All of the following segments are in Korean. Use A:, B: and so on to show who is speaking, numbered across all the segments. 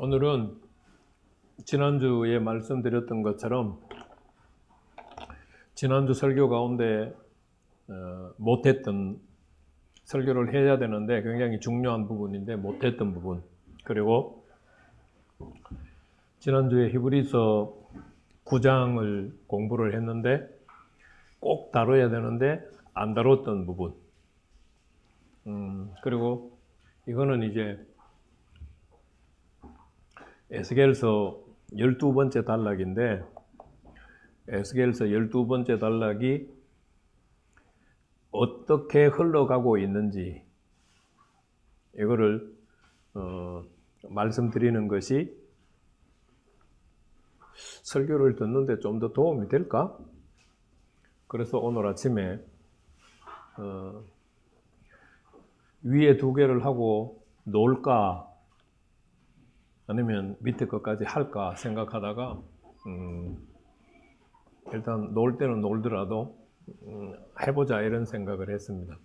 A: 오늘은 지난주에 말씀드렸던 것처럼 지난주 설교 가운데 못했던 설교를 해야 되는데 굉장히 중요한 부분인데 못했던 부분, 그리고 지난주에 히브리서 9장을 공부를 했는데 꼭 다뤄야 되는데 안 다뤘던 부분, 그리고 이거는 이제 에스겔서 12번째 단락인데, 에스겔서 12번째 단락이 어떻게 흘러가고 있는지 이거를 말씀드리는 것이 설교를 듣는데 좀 더 도움이 될까? 그래서 오늘 아침에 위에 두 개를 하고 놓을까 아니면 밑에 것까지 할까 생각하다가 일단 놓을 때는 놀더라도 해보자 이런 생각을 했습니다.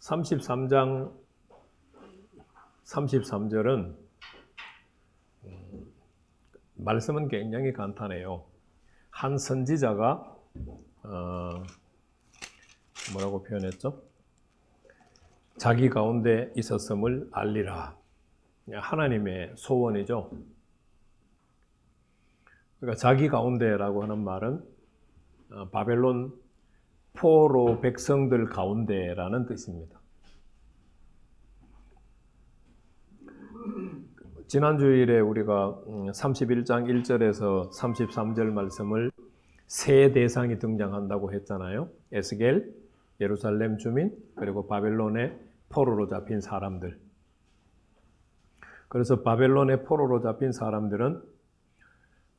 A: 33장 33절은 말씀은 굉장히 간단해요. 한 선지자가 뭐라고 표현했죠? 자기 가운데 있었음을 알리라. 하나님의 소원이죠. 그러니까 자기 가운데라고 하는 말은 바벨론 포로 백성들 가운데라는 뜻입니다. 지난 주일에 우리가 31장 1절에서 33절 말씀을 세 대상이 등장한다고 했잖아요. 에스겔, 예루살렘 주민, 그리고 바벨론의 포로로 잡힌 사람들. 그래서 바벨론의 포로로 잡힌 사람들은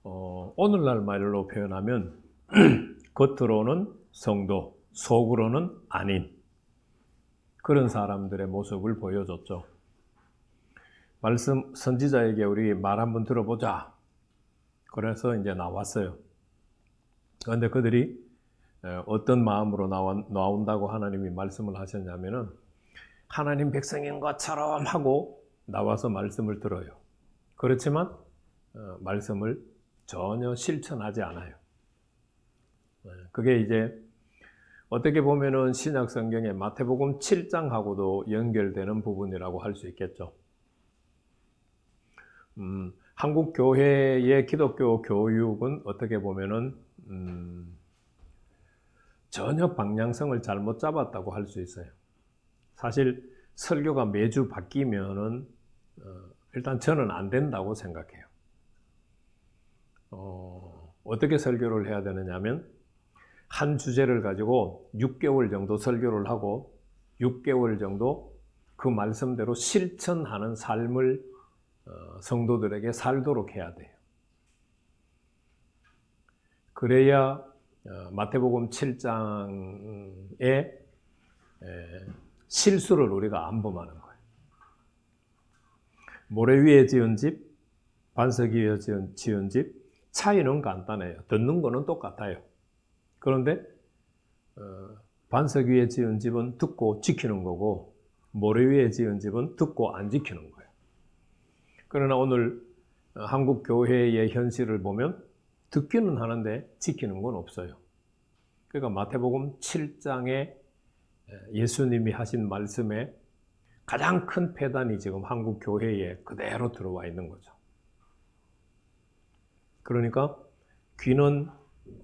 A: 오늘날 말로 표현하면 겉으로는 성도, 속으로는 아닌 그런 사람들의 모습을 보여줬죠. 말씀 선지자에게 우리 말 한번 들어보자. 그래서 이제 나왔어요. 그런데 그들이 어떤 마음으로 나온다고 하나님이 말씀을 하셨냐면은 하나님 백성인 것처럼 하고 나와서 말씀을 들어요. 그렇지만 말씀을 전혀 실천하지 않아요. 그게 이제 어떻게 보면은 신약 성경의 마태복음 7장하고도 연결되는 부분이라고 할 수 있겠죠. 한국 교회의 기독교 교육은 어떻게 보면은 전혀 방향성을 잘못 잡았다고 할 수 있어요. 사실 설교가 매주 바뀌면은 일단 저는 안 된다고 생각해요. 어떻게 설교를 해야 되느냐면 한 주제를 가지고 6개월 정도 설교를 하고 6개월 정도 그 말씀대로 실천하는 삶을 성도들에게 살도록 해야 돼요. 그래야 마태복음 7장의 실수를 우리가 안 범하는 거예요. 모래 위에 지은 집, 반석 위에 지은 집, 차이는 간단해요. 듣는 거는 똑같아요. 그런데 반석 위에 지은 집은 듣고 지키는 거고 모래 위에 지은 집은 듣고 안 지키는 거예요. 그러나 오늘 한국 교회의 현실을 보면 듣기는 하는데 지키는 건 없어요. 그러니까 마태복음 7장에 예수님이 하신 말씀에 가장 큰 폐단이 지금 한국 교회에 그대로 들어와 있는 거죠. 그러니까 귀는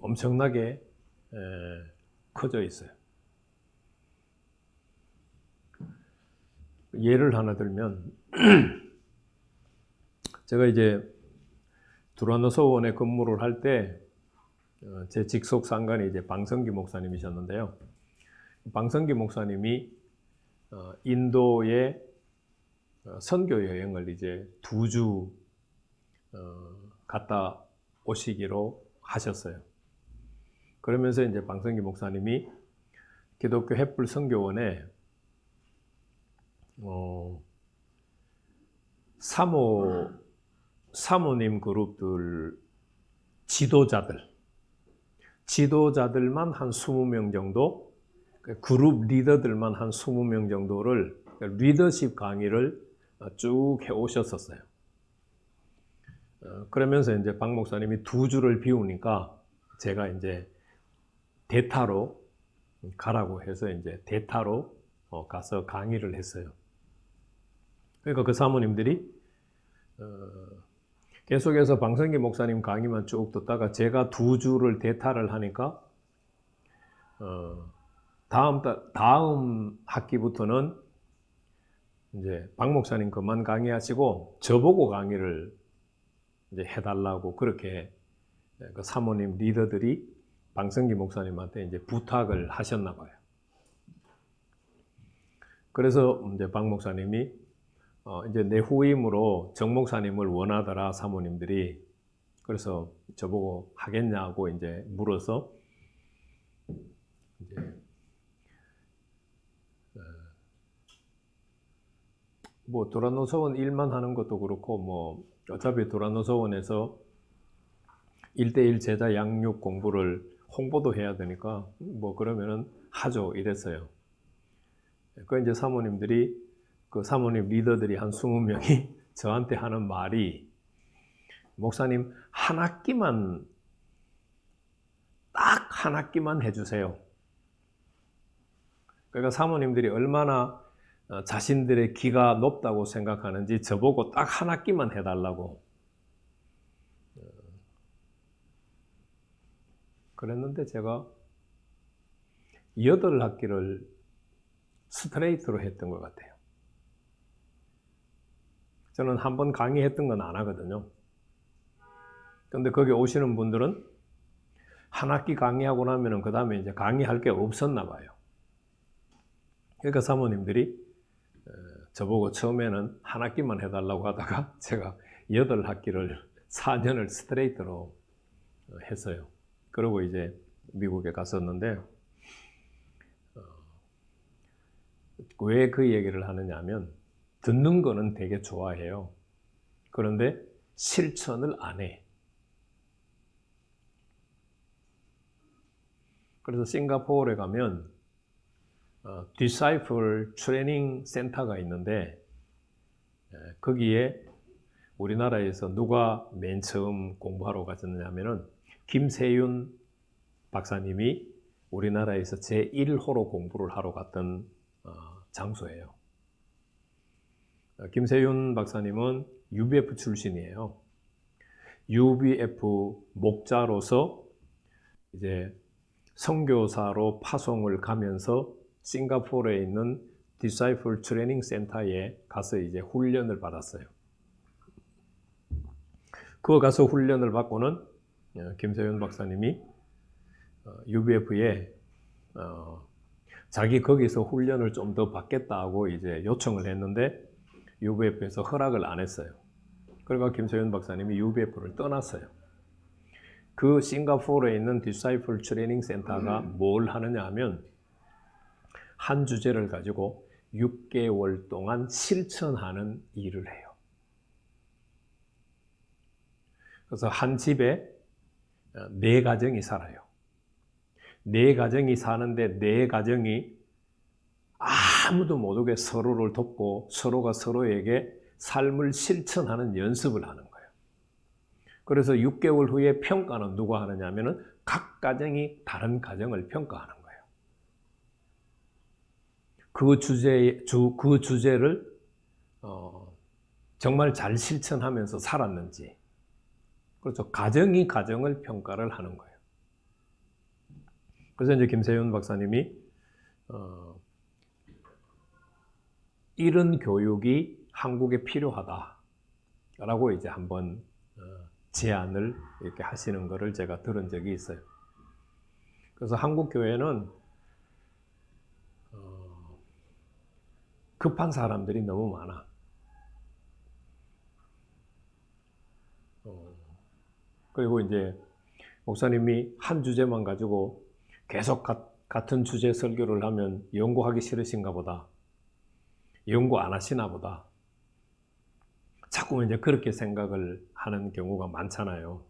A: 엄청나게 커져 있어요. 예를 하나 들면 제가 이제 두란노 서원에 근무를 할 때 제 직속 상관이 이제 방성기 목사님이셨는데요. 방성기 목사님이 인도에 선교 여행을 이제 2주 갔다 오시기로 하셨어요. 그러면서 이제 방성기 목사님이 기독교 햇불 선교원에 사모님 그룹들 지도자들만 한 20명 정도 그룹 리더들만 한 20명 정도를 리더십 강의를 쭉 해오셨었어요. 그러면서 이제 박 목사님이 2주를 비우니까 제가 이제 대타로 가라고 해서 이제 대타로 가서 강의를 했어요. 그러니까 그 사모님들이 계속해서 방성기 목사님 강의만 쭉 듣다가 제가 2주를 대타를 하니까 다음 학기부터는 이제 박 목사님 그만 강의하시고 저보고 강의를 이제 해달라고 그렇게 그 사모님 리더들이 방성기 목사님한테 이제 부탁을 하셨나 봐요. 그래서 이제 박 목사님이 이제 내 후임으로 정 목사님을 원하더라 사모님들이. 그래서 저보고 하겠냐고 이제 물어서 이제 뭐 도란노서원 일만 하는 것도 그렇고 뭐 어차피 도란노서원에서 1:1 제자 양육 공부를 홍보도 해야 되니까 뭐 그러면은 하죠 이랬어요. 그 이제 사모님들이 그 사모님 리더들이 한 20명이 저한테 하는 말이 목사님 딱 한 학기만 해주세요. 그러니까 사모님들이 얼마나 자신들의 기가 높다고 생각하는지 저보고 딱 한 학기만 해달라고 그랬는데 제가 8학기를 스트레이트로 했던 것 같아요. 저는 한 번 강의했던 건 안 하거든요. 근데 거기 오시는 분들은 한 학기 강의하고 나면은 그 다음에 이제 강의할 게 없었나 봐요. 그러니까 사모님들이 저보고 처음에는 한 학기만 해달라고 하다가 제가 8학기를 4년을 스트레이트로 했어요. 그러고 이제 미국에 갔었는데 왜 그 얘기를 하느냐 하면 듣는 거는 되게 좋아해요. 그런데 실천을 안 해. 그래서 싱가포르에 가면 Disciple 트레이닝 센터가 있는데 거기에 우리나라에서 누가 맨 처음 공부하러 갔었냐면은 김세윤 박사님이 우리나라에서 제1호로 공부를 하러 갔던 장소예요. 김세윤 박사님은 UBF 출신이에요. UBF 목자로서 이제 선교사로 파송을 가면서 싱가포르에 있는 디사이플 트레이닝 센터에 가서 이제 훈련을 받았어요. 그거 가서 훈련을 받고는 김세윤 박사님이 UBF에 자기 거기서 훈련을 좀 더 받겠다고 이제 요청을 했는데 UBF에서 허락을 안 했어요. 그러니까 김세윤 박사님이 UBF를 떠났어요. 그 싱가포르에 있는 디사이플 트레이닝 센터가 뭘 하느냐 하면 한 주제를 가지고 6개월 동안 실천하는 일을 해요. 그래서 한 집에 4가정이 살아요. 4가정이 사는데 4가정이 아무도 못 오게 서로를 돕고 서로가 서로에게 삶을 실천하는 연습을 하는 거예요. 그래서 6개월 후에 평가는 누가 하느냐 하면은 각 가정이 다른 가정을 평가하는 거예요. 그 주제를 정말 잘 실천하면서 살았는지, 그렇죠. 가정이 가정을 평가를 하는 거예요. 그래서 이제 김세윤 박사님이 이런 교육이 한국에 필요하다라고 이제 한번 제안을 이렇게 하시는 것을 제가 들은 적이 있어요. 그래서 한국 교회는 급한 사람들이 너무 많아. 그리고 이제 목사님이 한 주제만 가지고 계속 같은 주제 설교를 하면 연구하기 싫으신가 보다. 연구 안 하시나 보다. 자꾸 이제 그렇게 생각을 하는 경우가 많잖아요.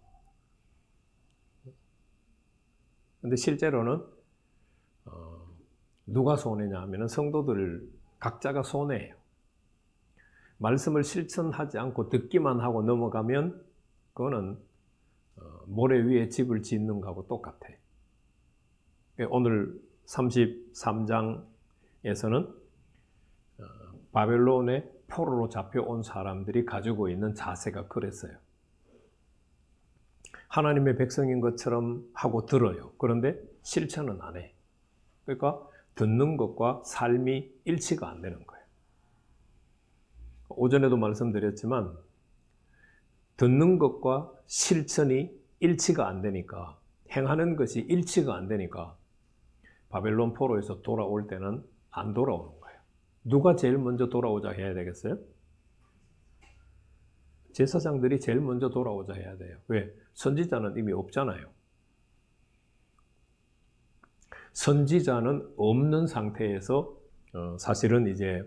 A: 근데 실제로는 누가 손해냐 하면 성도들 각자가 손해예요. 말씀을 실천하지 않고 듣기만 하고 넘어가면 그거는 모래 위에 집을 짓는 거하고 똑같아. 오늘 33장에서는 바벨론의 포로로 잡혀온 사람들이 가지고 있는 자세가 그랬어요. 하나님의 백성인 것처럼 하고 들어요. 그런데 실천은 안 해. 그러니까 듣는 것과 삶이 일치가 안 되는 거예요. 오전에도 말씀드렸지만 듣는 것과 실천이 일치가 안 되니까, 행하는 것이 일치가 안 되니까 바벨론 포로에서 돌아올 때는 안 돌아오는 거예요. 누가 제일 먼저 돌아오자 해야 되겠어요? 제사장들이 제일 먼저 돌아오자 해야 돼요. 왜? 선지자는 이미 없잖아요. 선지자는 없는 상태에서 사실은 이제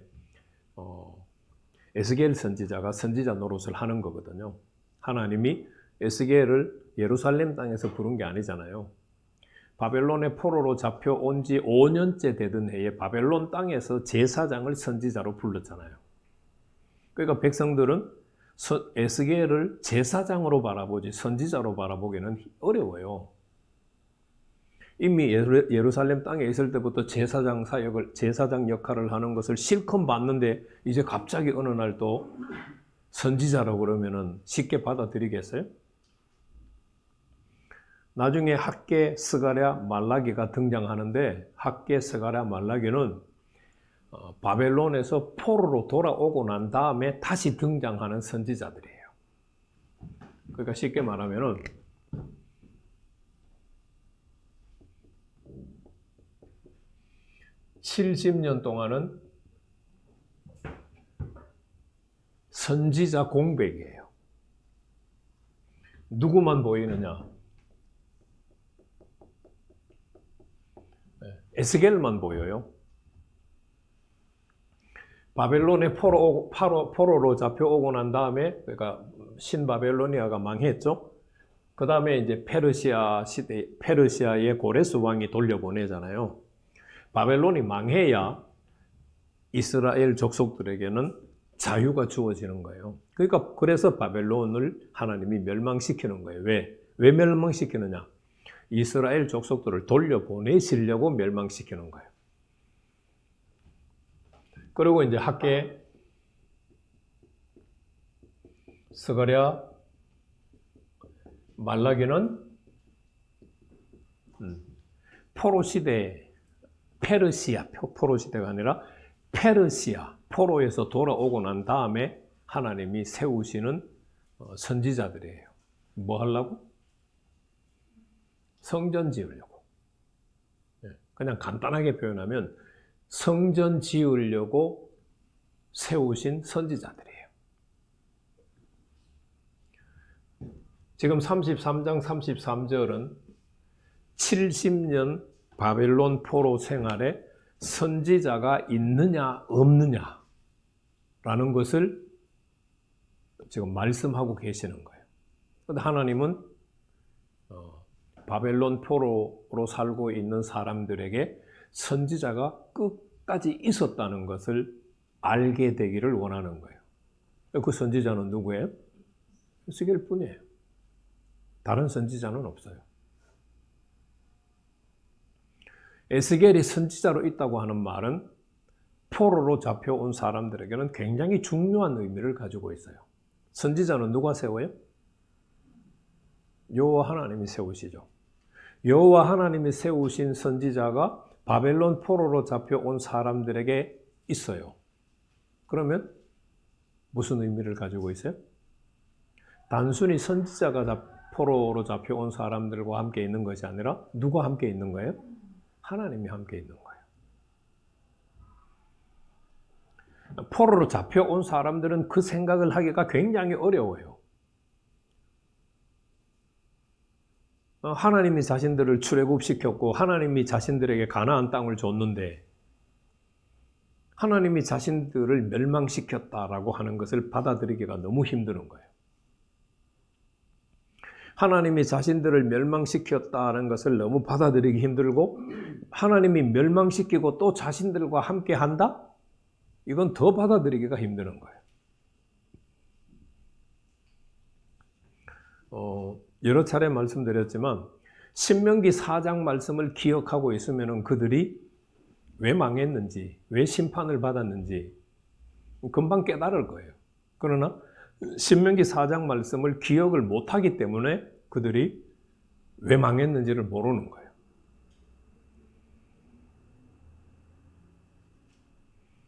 A: 에스겔 선지자가 선지자 노릇을 하는 거거든요. 하나님이 에스겔을 예루살렘 땅에서 부른 게 아니잖아요. 바벨론의 포로로 잡혀온 지 5년째 되던 해에 바벨론 땅에서 제사장을 선지자로 불렀잖아요. 그러니까 백성들은 에스겔을 제사장으로 바라보지 선지자로 바라보기는 어려워요. 이미 예루살렘 땅에 있을 때부터 제사장 사역을, 제사장 역할을 하는 것을 실컷 봤는데 이제 갑자기 어느 날 또 선지자라고 그러면은 쉽게 받아들이겠어요? 나중에 학개, 스가랴, 말라기가 등장하는데 학개, 스가랴, 말라기는 바벨론에서 포로로 돌아오고 난 다음에 다시 등장하는 선지자들이에요. 그러니까 쉽게 말하면은 70년 동안은 선지자 공백이에요. 누구만 보이느냐? 에스겔만 보여요. 바벨론의 포로로 잡혀오고 난 다음에, 그러니까 신바벨로니아가 망했죠. 그 다음에 이제 페르시아 시대, 페르시아의 고레스 왕이 돌려보내잖아요. 바벨론이 망해야 이스라엘 족속들에게는 자유가 주어지는 거예요. 그러니까 그래서 바벨론을 하나님이 멸망시키는 거예요. 왜 멸망시키느냐? 이스라엘 족속들을 돌려보내시려고 멸망시키는 거예요. 그리고 이제 학개, 스가랴, 말라기는 포로 시대, 페르시아, 포로 시대가 아니라 페르시아, 포로에서 돌아오고 난 다음에 하나님이 세우시는 선지자들이에요. 뭐 하려고? 성전 지으려고. 그냥 간단하게 표현하면 성전 지으려고 세우신 선지자들이에요. 지금 33장 33절은 70년 바벨론 포로 생활에 선지자가 있느냐 없느냐 라는 것을 지금 말씀하고 계시는 거예요. 그런데 하나님은 바벨론 포로로 살고 있는 사람들에게 선지자가 끝까지 있었다는 것을 알게 되기를 원하는 거예요. 그 선지자는 누구예요? 에스겔 뿐이에요. 다른 선지자는 없어요. 에스겔이 선지자로 있다고 하는 말은 포로로 잡혀온 사람들에게는 굉장히 중요한 의미를 가지고 있어요. 선지자는 누가 세워요? 여호와 하나님이 세우시죠. 여호와 하나님이 세우신 선지자가 바벨론 포로로 잡혀온 사람들에게 있어요. 그러면 무슨 의미를 가지고 있어요? 단순히 선지자가 포로로 잡혀온 사람들과 함께 있는 것이 아니라 누가 함께 있는 거예요? 하나님이 함께 있는 거예요. 포로로 잡혀온 사람들은 그 생각을 하기가 굉장히 어려워요. 하나님이 자신들을 출애굽시켰고 하나님이 자신들에게 가나안 땅을 줬는데 하나님이 자신들을 멸망시켰다라고 하는 것을 받아들이기가 너무 힘드는 거예요. 하나님이 자신들을 멸망시켰다는 것을 너무 받아들이기 힘들고 하나님이 멸망시키고 또 자신들과 함께 한다? 이건 더 받아들이기가 힘드는 거예요. 여러 차례 말씀드렸지만 신명기 4장 말씀을 기억하고 있으면 그들이 왜 망했는지, 왜 심판을 받았는지 금방 깨달을 거예요. 그러나 신명기 4장 말씀을 기억을 못하기 때문에 그들이 왜 망했는지를 모르는 거예요.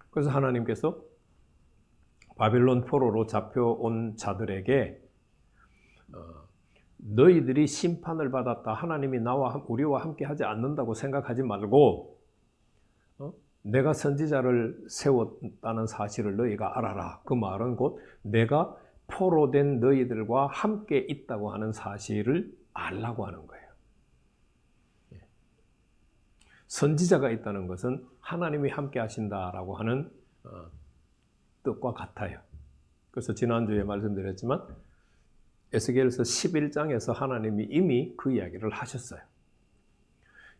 A: 그래서 하나님께서 바벨론 포로로 잡혀온 자들에게 너희들이 심판을 받았다. 하나님이 우리와 함께 하지 않는다고 생각하지 말고 내가 선지자를 세웠다는 사실을 너희가 알아라. 그 말은 곧 내가 포로된 너희들과 함께 있다고 하는 사실을 알라고 하는 거예요. 선지자가 있다는 것은 하나님이 함께 하신다라고 하는 뜻과 같아요. 그래서 지난주에 말씀드렸지만 에스겔서 11장에서 하나님이 이미 그 이야기를 하셨어요.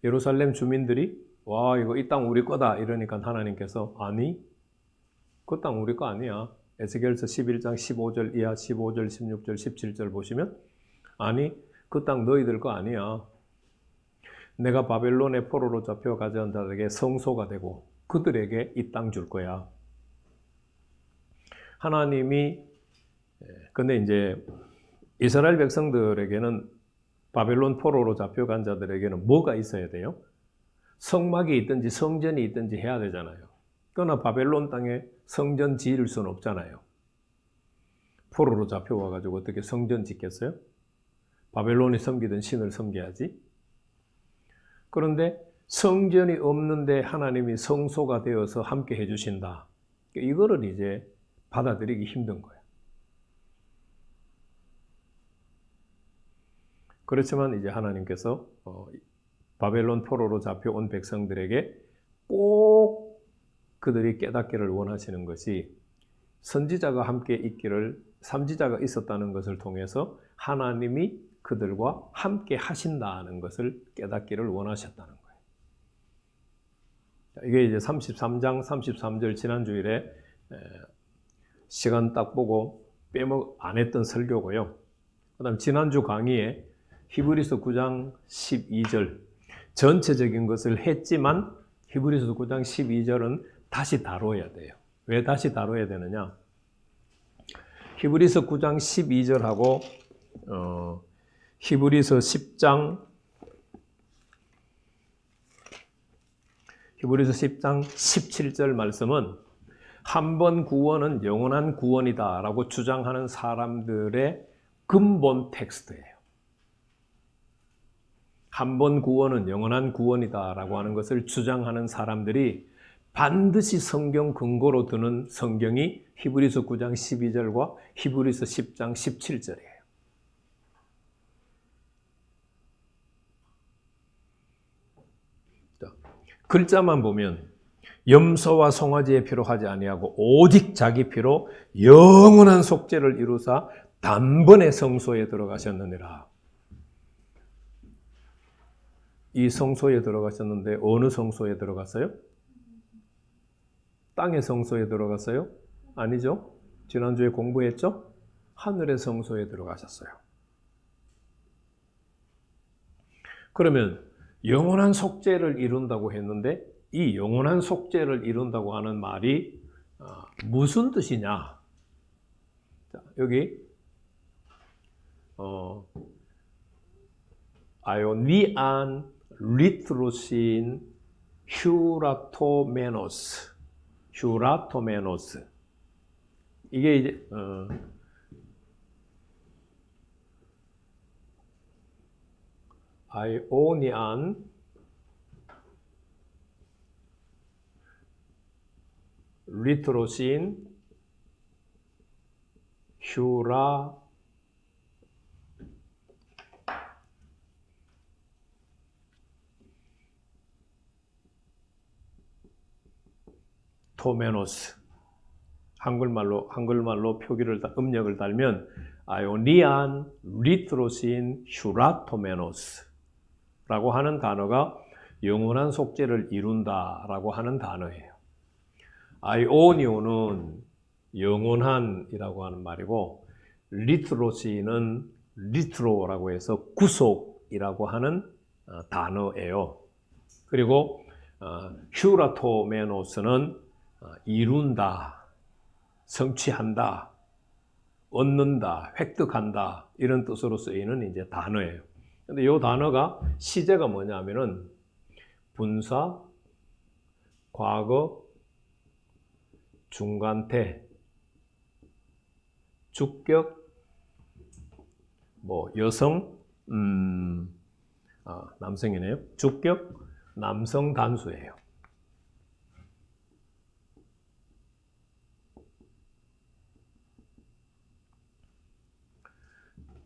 A: 예루살렘 주민들이 와 이거 이 땅 우리 거다 이러니까 하나님께서 아니 그 땅 우리 거 아니야. 에스겔서 11장 15절 이하 15절 16절 17절 보시면 아니 그 땅 너희들 거 아니야. 내가 바벨론의 포로로 잡혀 가져온 자들에게 성소가 되고 그들에게 이 땅 줄 거야. 하나님이 근데 이제 이스라엘 백성들에게는 바벨론 포로로 잡혀간 자들에게는 뭐가 있어야 돼요? 성막이 있든지 성전이 있든지 해야 되잖아요. 그러나 바벨론 땅에 성전 지을 수는 없잖아요. 포로로 잡혀와가지고 어떻게 성전 짓겠어요? 바벨론이 섬기던 신을 섬겨야지. 그런데 성전이 없는데 하나님이 성소가 되어서 함께 해주신다. 이거를 이제 받아들이기 힘든 거예요. 그렇지만 이제 하나님께서 바벨론 포로로 잡혀온 백성들에게 꼭 그들이 깨닫기를 원하시는 것이 선지자가 함께 있기를 삼지자가 있었다는 것을 통해서 하나님이 그들과 함께 하신다는 것을 깨닫기를 원하셨다는 거예요. 이게 이제 33장 33절 지난주일에 시간 딱 보고 빼먹 안 했던 설교고요. 그 다음 지난주 강의에 히브리서 9장 12절 전체적인 것을 했지만 히브리서 9장 12절은 다시 다뤄야 돼요. 왜 다시 다뤄야 되느냐? 히브리서 9장 12절하고 히브리서 10장 17절 말씀은 한 번 구원은 영원한 구원이다 라고 주장하는 사람들의 근본 텍스트예요. 한 번 구원은 영원한 구원이다 라고 하는 것을 주장하는 사람들이 반드시 성경 근거로 드는 성경이 히브리서 9장 12절과 히브리서 10장 17절이에요. 글자만 보면 염소와 송아지의 피로 하지 아니하고 오직 자기 피로 영원한 속죄를 이루사 단번에 성소에 들어가셨느니라. 이 성소에 들어가셨는데 어느 성소에 들어갔어요? 땅의 성소에 들어갔어요? 아니죠. 지난주에 공부했죠? 하늘의 성소에 들어가셨어요. 그러면 영원한 속죄를 이룬다고 했는데 이 영원한 속죄를 이룬다고 하는 말이 무슨 뜻이냐? 자, 여기 아이오니안 리트로신 휴라토메노스 이게 이제 아이오니안 리트로신 토메노스 한글말로 음력을 달면 아이오니안 리트로신 휴라토메노스라고 하는 단어가 영원한 속죄를 이룬다라고 하는 단어예요. 아이오니오는 영원한이라고 하는 말이고, 리트로시는 리트로라고 해서 구속이라고 하는 단어예요. 그리고 휴라토메노스는 이룬다, 성취한다, 얻는다, 획득한다 이런 뜻으로 쓰이는 이제 단어예요. 근데 이 단어가 시제가 뭐냐면은 분사, 과거, 중간태, 주격, 여성, 남성이네요. 주격, 남성 단수예요.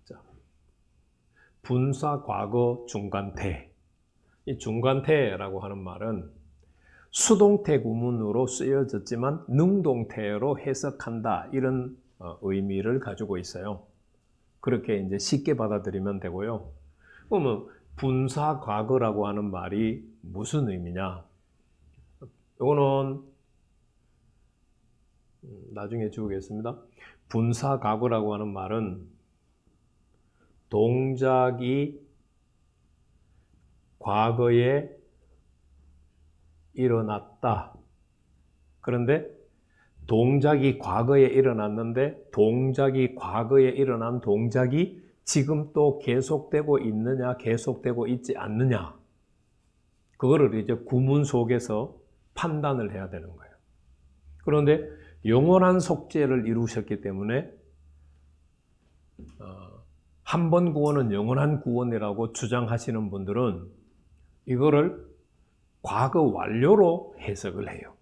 A: 자, 분사, 과거, 중간태. 이 중간태라고 하는 말은 수동태 구문으로 쓰여졌지만 능동태로 해석한다 이런 의미를 가지고 있어요. 그렇게 이제 쉽게 받아들이면 되고요. 그러면 분사 과거라고 하는 말이 무슨 의미냐? 이거는 나중에 지우겠습니다. 분사 과거라고 하는 말은 동작이 과거에 일어났다. 그런데 동작이 과거에 일어났는데 동작이 과거에 일어난 동작이 지금 또 계속되고 있느냐, 계속되고 있지 않느냐. 그거를 이제 구문 속에서 판단을 해야 되는 거예요. 그런데 영원한 속죄를 이루셨기 때문에 한 번 구원은 영원한 구원이라고 주장하시는 분들은 이거를 과거 완료로 해석을 해요.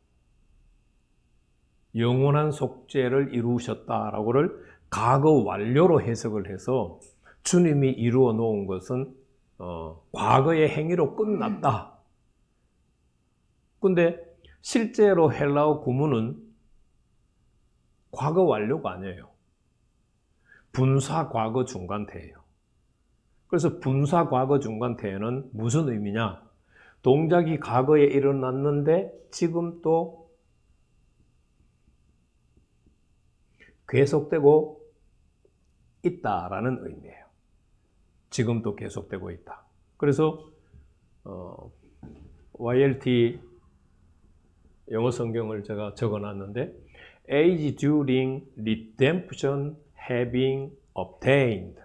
A: 영원한 속죄를 이루셨다라고를 과거 완료로 해석을 해서 주님이 이루어 놓은 것은 과거의 행위로 끝났다. 근데 실제로 헬라어 구문은 과거 완료가 아니에요. 분사 과거 중간태예요. 그래서 분사 과거 중간태에는 무슨 의미냐? 동작이 과거에 일어났는데 지금 또 계속되고 있다라는 의미예요. 지금도 계속되고 있다. 그래서 YLT 영어 성경을 제가 적어놨는데 age during redemption having obtained.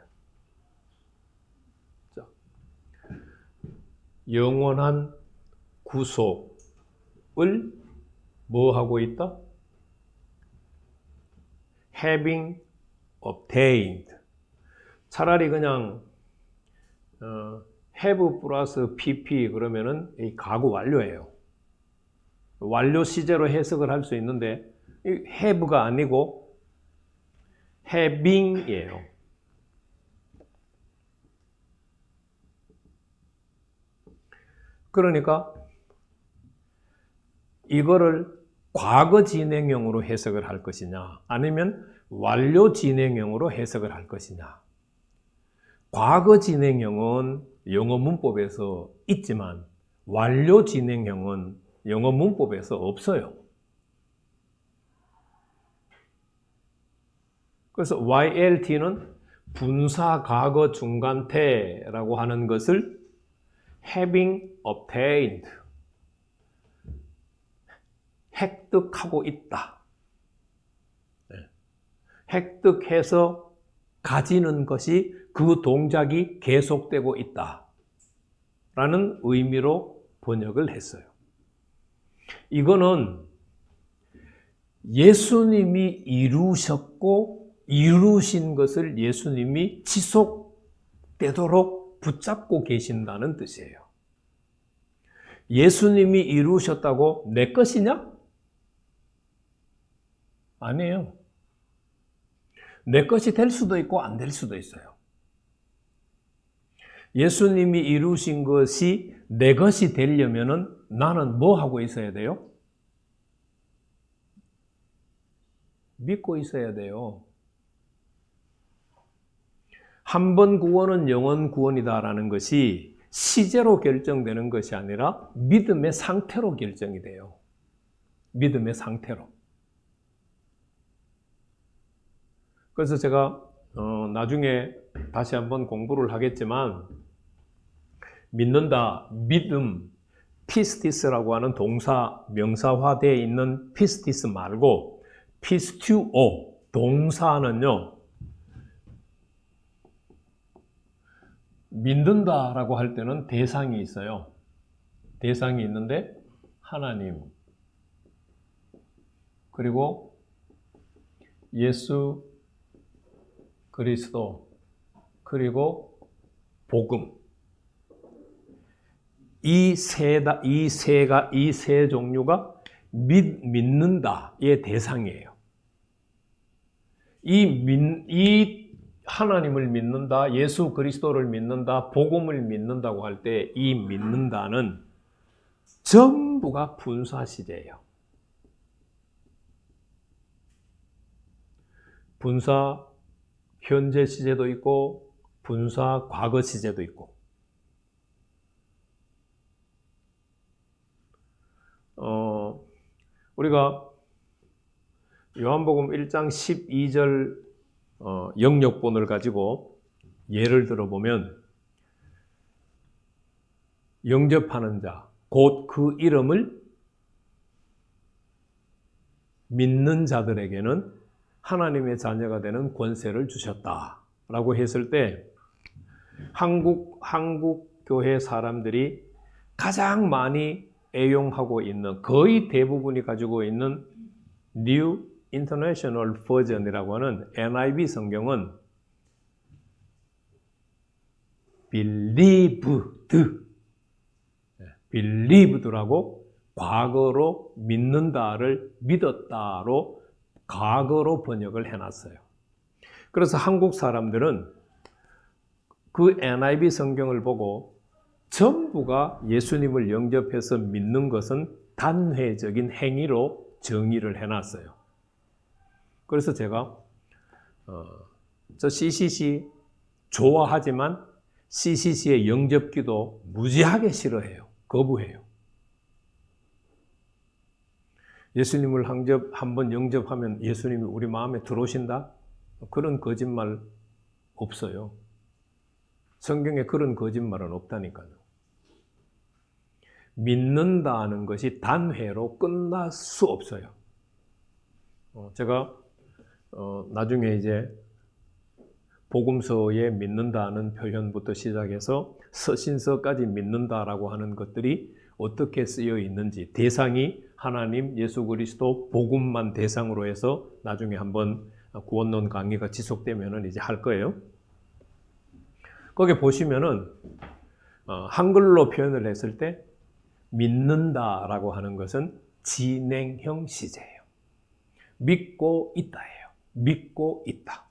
A: 자, 영원한 구속을 뭐 하고 있다? having obtained. 차라리 그냥 have 플러스 pp 그러면은 이 과거 완료예요. 완료 시제로 해석을 할 수 있는데 이 have가 아니고 having이에요. 그러니까 이거를 과거 진행형으로 해석을 할 것이냐 아니면 완료 진행형으로 해석을 할 것이냐. 과거 진행형은 영어 문법에서 있지만 완료 진행형은 영어 문법에서 없어요. 그래서 YLT는 분사 과거 중간태라고 하는 것을 having obtained, 획득하고 있다. 획득해서 가지는 것이 그 동작이 계속되고 있다. 라는 의미로 번역을 했어요. 이거는 예수님이 이루셨고 이루신 것을 예수님이 지속되도록 붙잡고 계신다는 뜻이에요. 예수님이 이루셨다고 내 것이냐? 아니에요. 내 것이 될 수도 있고 안 될 수도 있어요. 예수님이 이루신 것이 내 것이 되려면은 나는 뭐 하고 있어야 돼요? 믿고 있어야 돼요. 한 번 구원은 영원 구원이다라는 것이 시제로 결정되는 것이 아니라 믿음의 상태로 결정이 돼요. 믿음의 상태로. 그래서 제가 나중에 다시 한번 공부를 하겠지만 믿는다, 믿음, 피스티스라고 하는 동사 명사화되어 있는 피스티스 말고 피스튜오 동사는요, 믿는다라고 할 때는 대상이 있어요. 대상이 있는데 하나님, 그리고 예수 그리스도, 그리고 복음. 이 세 종류가 믿는다의 대상이에요. 이 하나님을 믿는다, 예수 그리스도를 믿는다, 복음을 믿는다고 할 때 이 믿는다는 전부가 분사 시제예요. 분사 현재 시제도 있고 분사 과거 시제도 있고. 우리가 요한복음 1장 12절 영역본을 가지고 예를 들어보면 영접하는 자, 곧 그 이름을 믿는 자들에게는 하나님의 자녀가 되는 권세를 주셨다라고 했을 때 한국 교회 사람들이 가장 많이 애용하고 있는, 거의 대부분이 가지고 있는 New International Version이라고 하는 NIV 성경은 believed라고 과거로 믿는다를 믿었다로 과거로 번역을 해놨어요. 그래서 한국 사람들은 그 NIV 성경을 보고 전부가 예수님을 영접해서 믿는 것은 단회적인 행위로 정의를 해놨어요. 그래서 제가 저 CCC 좋아하지만 CCC의 영접기도 무지하게 싫어해요. 거부해요. 예수님을 한번 영접하면 예수님이 우리 마음에 들어오신다? 그런 거짓말 없어요. 성경에 그런 거짓말은 없다니까요. 믿는다는 것이 단회로 끝날 수 없어요. 제가 나중에 이제 복음서에 믿는다는 표현부터 시작해서 서신서까지 믿는다라고 하는 것들이 어떻게 쓰여 있는지, 대상이 하나님, 예수 그리스도, 복음만 대상으로 해서 나중에 한번 구원론 강의가 지속되면은 이제 할 거예요. 거기 보시면은 한글로 표현을 했을 때 믿는다라고 하는 것은 진행형 시제예요. 믿고 있다예요. 믿고 있다.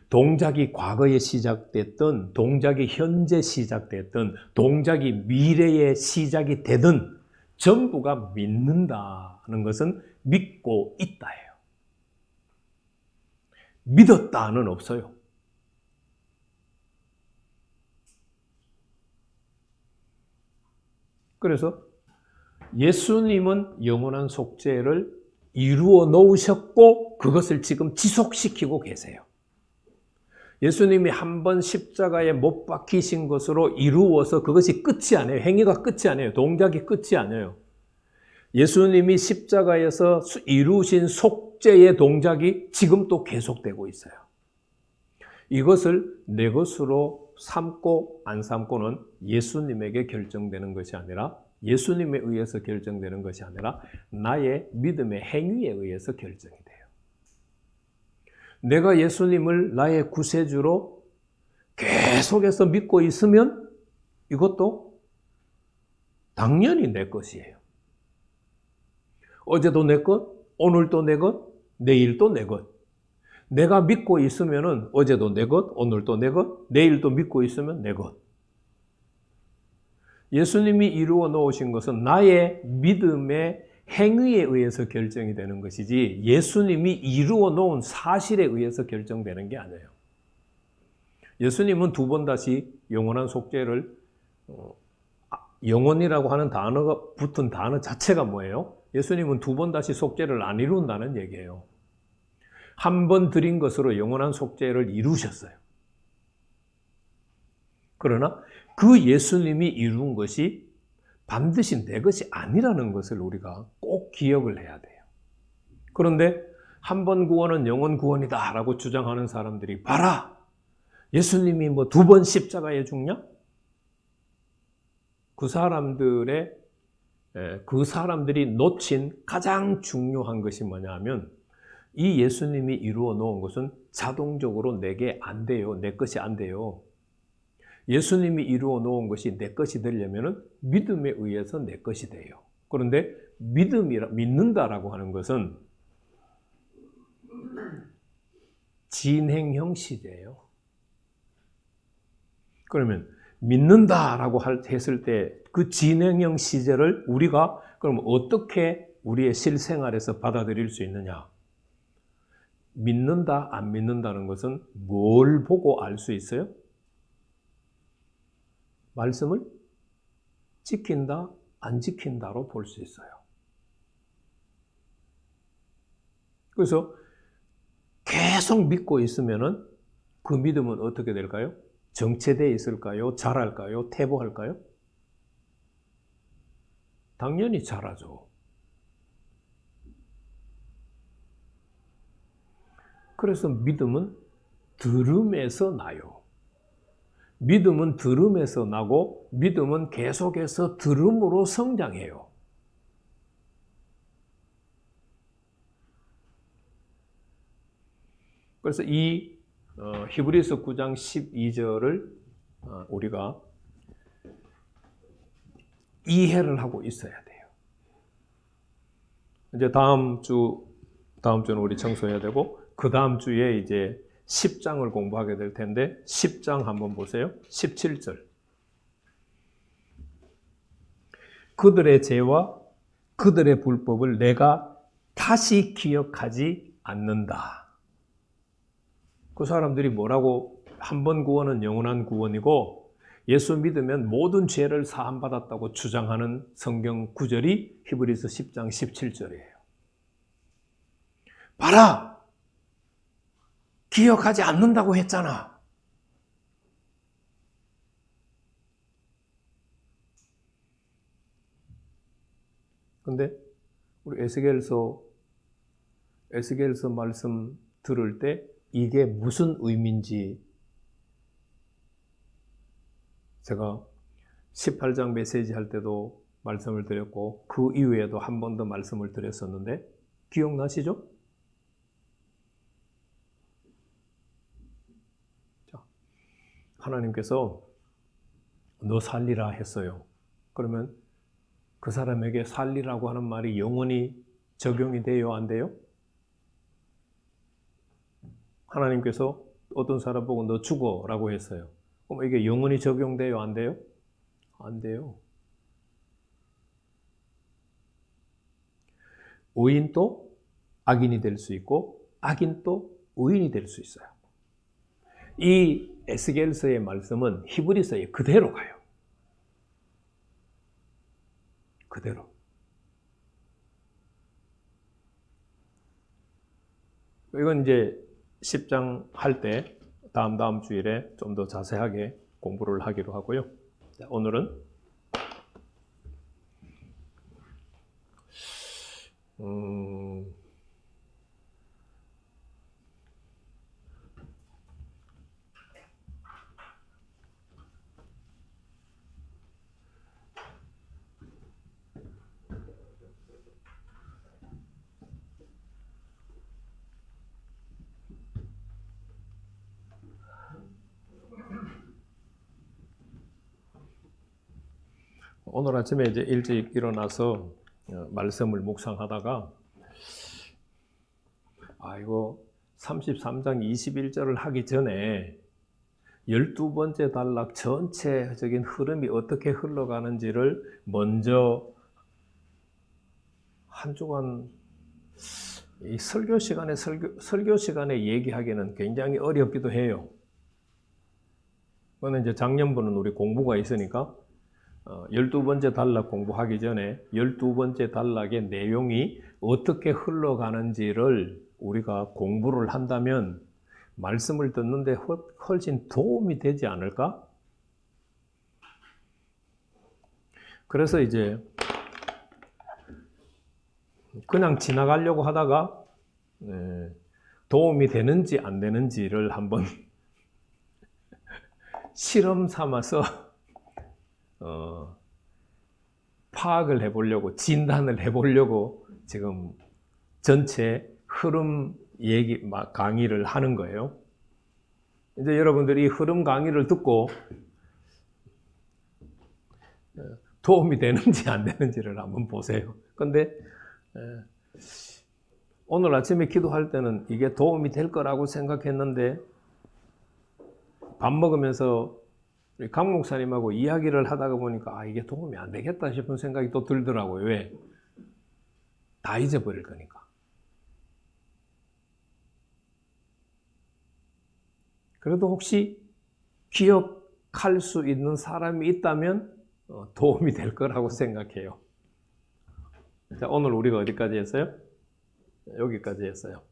A: 동작이 과거에 시작됐든, 동작이 현재 시작됐든, 동작이 미래에 시작이 되든 전부가 믿는다는 것은 믿고 있다예요. 믿었다는 없어요. 그래서 예수님은 영원한 속죄를 이루어 놓으셨고 그것을 지금 지속시키고 계세요. 예수님이 한 번 십자가에 못 박히신 것으로 이루어서 그것이 끝이 아니에요. 행위가 끝이 아니에요. 동작이 끝이 아니에요. 예수님이 십자가에서 이루신 속죄의 동작이 지금 또 계속되고 있어요. 이것을 내 것으로 삼고 안 삼고는 예수님에게 결정되는 것이 아니라, 예수님에 의해서 결정되는 것이 아니라 나의 믿음의 행위에 의해서 결정이 돼요. 내가 예수님을 나의 구세주로 계속해서 믿고 있으면 이것도 당연히 내 것이에요. 어제도 내 것, 오늘도 내 것, 내일도 내 것. 내가 믿고 있으면 어제도 내 것, 오늘도 내 것, 내일도 믿고 있으면 내 것. 예수님이 이루어 놓으신 것은 나의 믿음의 행위에 의해서 결정이 되는 것이지 예수님이 이루어 놓은 사실에 의해서 결정되는 게 아니에요. 예수님은 두 번 다시 영원한 속죄를 영원이라고 하는 단어가 붙은 단어 자체가 뭐예요? 예수님은 두 번 다시 속죄를 안 이룬다는 얘기예요. 한 번 드린 것으로 영원한 속죄를 이루셨어요. 그러나 그 예수님이 이룬 것이 반드시 내 것이 아니라는 것을 우리가 꼭 기억을 해야 돼요. 그런데 한 번 구원은 영원 구원이다 라고 주장하는 사람들이 봐라! 예수님이 뭐 두 번 십자가에 죽냐? 그 사람들이 놓친 가장 중요한 것이 뭐냐면 이 예수님이 이루어 놓은 것은 자동적으로 내게 안 돼요. 내 것이 안 돼요. 예수님이 이루어 놓은 것이 내 것이 되려면 믿음에 의해서 내 것이 돼요. 그런데 믿는다라고 하는 것은 진행형 시제예요. 그러면 믿는다라고 했을 때 그 진행형 시제를 우리가 그럼 어떻게 우리의 실생활에서 받아들일 수 있느냐? 믿는다, 안 믿는다는 것은 뭘 보고 알 수 있어요? 말씀을 지킨다, 안 지킨다로 볼 수 있어요. 그래서 계속 믿고 있으면은 그 믿음은 어떻게 될까요? 정체되어 있을까요? 자랄까요? 퇴보할까요? 당연히 자라죠. 그래서 믿음은 들음에서 나요. 믿음은 들음에서 나고 믿음은 계속해서 들음으로 성장해요. 그래서 이 히브리서 9장 12절을 우리가 이해를 하고 있어야 돼요. 이제 다음 주는 우리 청소해야 되고 그 다음 주에 이제 10장을 공부하게 될 텐데 10장 한번 보세요. 17절. 그들의 죄와 그들의 불법을 내가 다시 기억하지 않는다. 그 사람들이 뭐라고 한 번 구원은 영원한 구원이고 예수 믿으면 모든 죄를 사함받았다고 주장하는 성경 구절이 히브리서 10장 17절이에요. 봐라! 기억하지 않는다고 했잖아. 근데 우리 에스겔서 말씀 들을 때 이게 무슨 의미인지 제가 18장 메시지 할 때도 말씀을 드렸고 그 이후에도 한 번 더 말씀을 드렸었는데 기억나시죠? 자, 하나님께서 너 살리라 했어요. 그러면 그 사람에게 살리라고 하는 말이 영원히 적용이 돼요? 안 돼요? 하나님께서 어떤 사람 보고 너 죽어라고 했어요. 그럼 이게 영원히 적용돼요? 안 돼요? 안 돼요. 의인도 악인이 될 수 있고 악인도 의인이 될 수 있어요. 이 에스겔서의 말씀은 히브리서에 그대로 가요. 그대로. 이건 이제 10장 할 때 다음 주일에 좀 더 자세하게 공부를 하기로 하고요. 오늘은 오늘 아침에 이제 일찍 일어나서 말씀을 묵상하다가 이거 33장 21절을 하기 전에 12번째 단락 전체적인 흐름이 어떻게 흘러가는지를 먼저 한 주간 이 설교 시간에 얘기하기는 굉장히 어렵기도 해요. 그거는 이제 작년부는 우리 공부가 있으니까 12번째 단락 공부하기 전에 12번째 단락의 내용이 어떻게 흘러가는지를 우리가 공부를 한다면 말씀을 듣는데 훨씬 도움이 되지 않을까? 그래서 이제 그냥 지나가려고 하다가 도움이 되는지 안 되는지를 한번 실험 삼아서 파악을 해보려고, 진단을 해보려고 지금 전체 흐름 강의를 하는 거예요. 이제 여러분들이 흐름 강의를 듣고 도움이 되는지 안 되는지를 한번 보세요. 근데 오늘 아침에 기도할 때는 이게 도움이 될 거라고 생각했는데 밥 먹으면서 강 목사님하고 이야기를 하다가 보니까 이게 도움이 안 되겠다 싶은 생각이 또 들더라고요. 왜? 다 잊어버릴 거니까. 그래도 혹시 기억할 수 있는 사람이 있다면 도움이 될 거라고 생각해요. 자, 오늘 우리가 어디까지 했어요? 여기까지 했어요.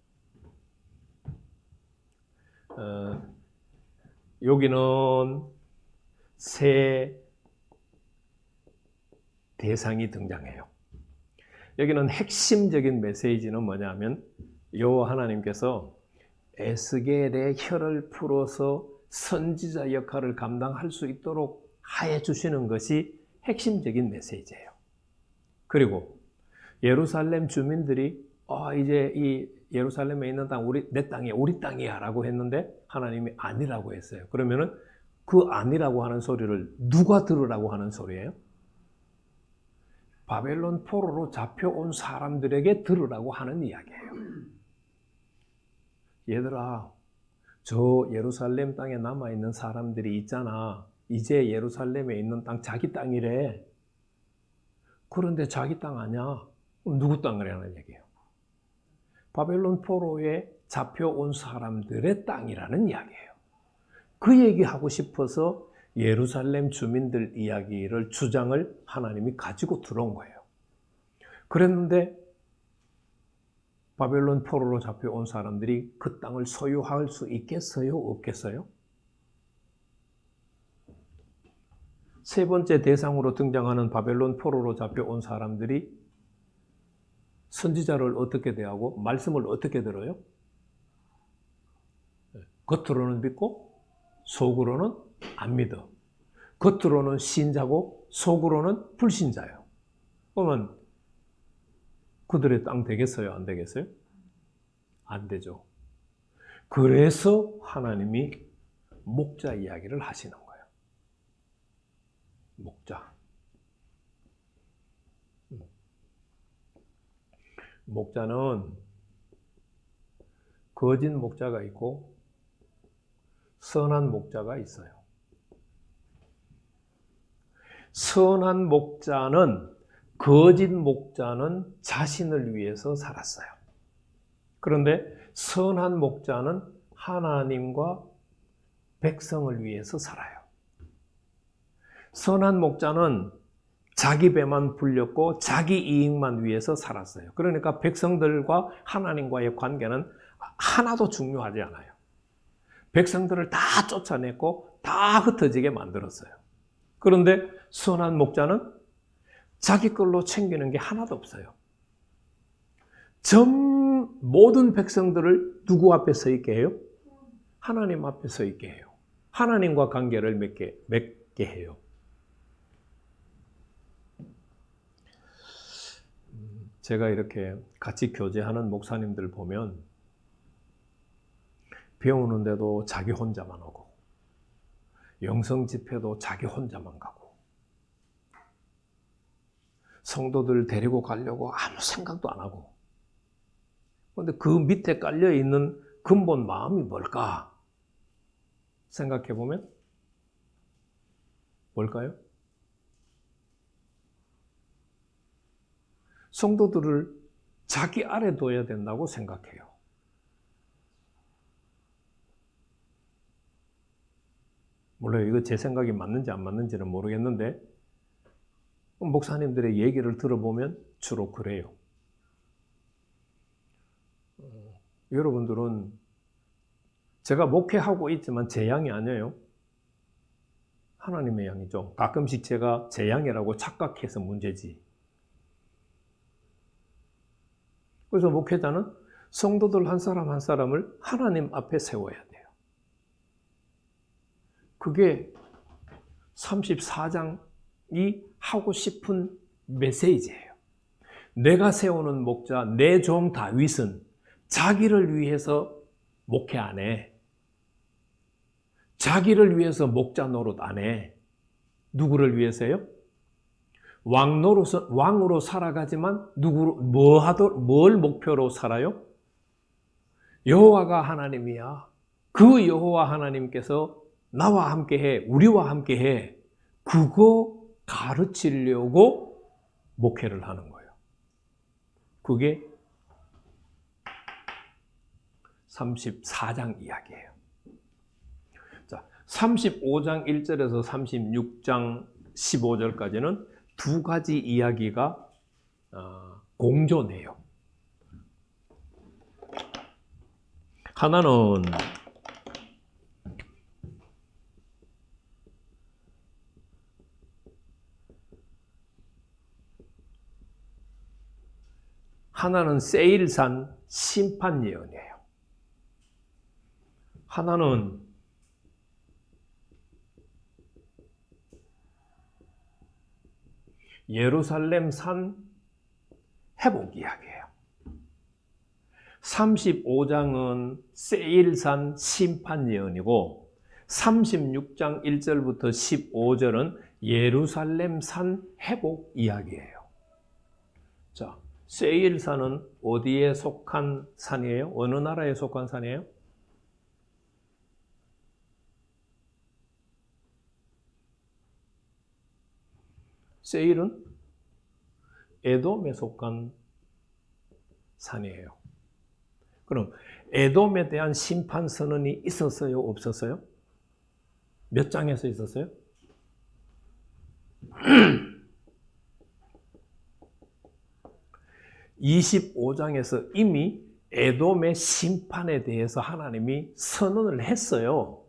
A: 여기는 새 대상이 등장해요. 여기는 핵심적인 메시지는 뭐냐면 여호와 하나님께서 에스겔의 혀를 풀어서 선지자 역할을 감당할 수 있도록 하여 주시는 것이 핵심적인 메시지예요. 그리고 예루살렘 주민들이 이제 이 예루살렘에 있는 땅 내 땅이야, 우리 땅이야 라고 했는데 하나님이 아니라고 했어요. 그러면은 그 아니라고 하는 소리를 누가 들으라고 하는 소리예요? 바벨론 포로로 잡혀온 사람들에게 들으라고 하는 이야기예요. 얘들아, 저 예루살렘 땅에 남아있는 사람들이 있잖아. 이제 예루살렘에 있는 땅 자기 땅이래. 그런데 자기 땅 아니야. 그럼 누구 땅을 하는 얘기예요? 바벨론 포로에 잡혀온 사람들의 땅이라는 이야기예요. 그 얘기하고 싶어서 예루살렘 주민들 이야기를 주장을 하나님이 가지고 들어온 거예요. 그랬는데 바벨론 포로로 잡혀온 사람들이 그 땅을 소유할 수 있겠어요? 없겠어요? 세 번째 대상으로 등장하는 바벨론 포로로 잡혀온 사람들이 선지자를 어떻게 대하고 말씀을 어떻게 들어요? 겉으로는 믿고 속으로는 안 믿어. 겉으로는 신자고 속으로는 불신자예요. 그러면 그들의 땅 되겠어요? 안 되겠어요? 안 되죠. 그래서 하나님이 목자 이야기를 하시는 거예요. 목자. 목자는 거짓 목자가 있고 선한 목자가 있어요. 선한 목자는, 거짓 목자는 자신을 위해서 살았어요. 그런데 선한 목자는 하나님과 백성을 위해서 살아요. 선한 목자는 자기 배만 불렸고 자기 이익만 위해서 살았어요. 그러니까 백성들과 하나님과의 관계는 하나도 중요하지 않아요. 백성들을 다 쫓아냈고 다 흩어지게 만들었어요. 그런데 선한 목자는 자기 걸로 챙기는 게 하나도 없어요. 모든 백성들을 누구 앞에 서 있게 해요? 하나님 앞에 서 있게 해요. 하나님과 관계를 맺게 해요. 제가 이렇게 같이 교제하는 목사님들 보면 배우는데도 자기 혼자만 오고 영성 집회도 자기 혼자만 가고 성도들 데리고 가려고 아무 생각도 안 하고, 그런데 그 밑에 깔려있는 근본 마음이 뭘까 생각해 보면 뭘까요? 성도들을 자기 아래 둬야 된다고 생각해요. 물론 이거 제 생각이 맞는지 안 맞는지는 모르겠는데 목사님들의 얘기를 들어보면 주로 그래요. 여러분들은 제가 목회하고 있지만 제 양이 아니에요. 하나님의 양이죠. 가끔씩 제가 제 양이라고 착각해서 문제지. 그래서 목회자는 성도들 한 사람 한 사람을 하나님 앞에 세워야 돼요. 그게 34장이 하고 싶은 메시지예요. 내가 세우는 목자, 내 종 다윗은 자기를 위해서 목회 안 해. 자기를 위해서 목자 노릇 안 해. 누구를 위해서요? 왕으로 살아가지만 뭘 목표로 살아요? 여호와가 하나님이야. 그 여호와 하나님께서 나와 함께해, 우리와 함께해. 그거 가르치려고 목회를 하는 거예요. 그게 34장 이야기예요. 자, 35장 1절에서 36장 15절까지는 두 가지 이야기가 공존해요. 하나는 세일산 심판 예언이에요. 하나는 예루살렘 산 회복 이야기예요. 35장은 세일산 심판 예언이고 36장 1절부터 15절은 예루살렘 산 회복 이야기예요. 자, 세일산은 어디에 속한 산이에요? 어느 나라에 속한 산이에요? 세일은 에돔에 속한 산이에요. 그럼 에돔에 대한 심판 선언이 있었어요? 없었어요? 몇 장에서 있었어요? 25장에서 이미 에돔의 심판에 대해서 하나님이 선언을 했어요.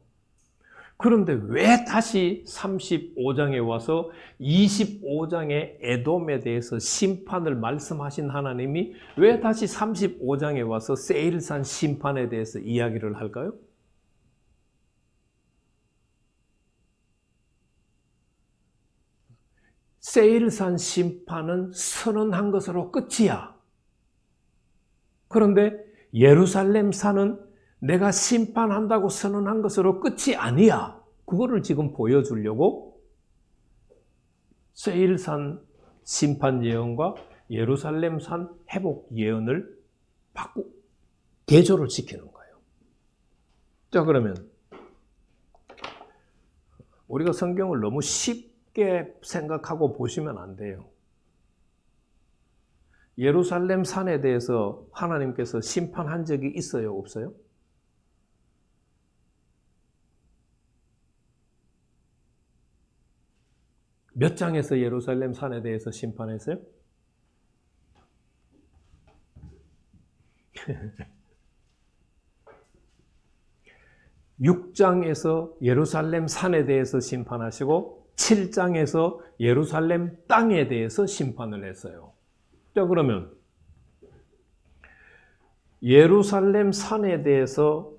A: 그런데 왜 다시 35장에 와서 25장의 에돔에 대해서 심판을 말씀하신 하나님이 왜 다시 35장에 와서 세일산 심판에 대해서 이야기를 할까요? 세일산 심판은 선언한 것으로 끝이야. 그런데 예루살렘 산은 내가 심판한다고 선언한 것으로 끝이 아니야. 그거를 지금 보여주려고 세일산 심판 예언과 예루살렘 산 회복 예언을 대조를 시키는 거예요. 자, 그러면 우리가 성경을 너무 쉽게 생각하고 보시면 안 돼요. 예루살렘 산에 대해서 하나님께서 심판한 적이 있어요? 없어요? 몇 장에서 예루살렘 산에 대해서 심판했어요? (6장에서) 예루살렘 산에 대해서 심판하시고 7장에서 예루살렘 땅에 대해서 심판을 했어요. 자, 그러면 예루살렘 산에 대해서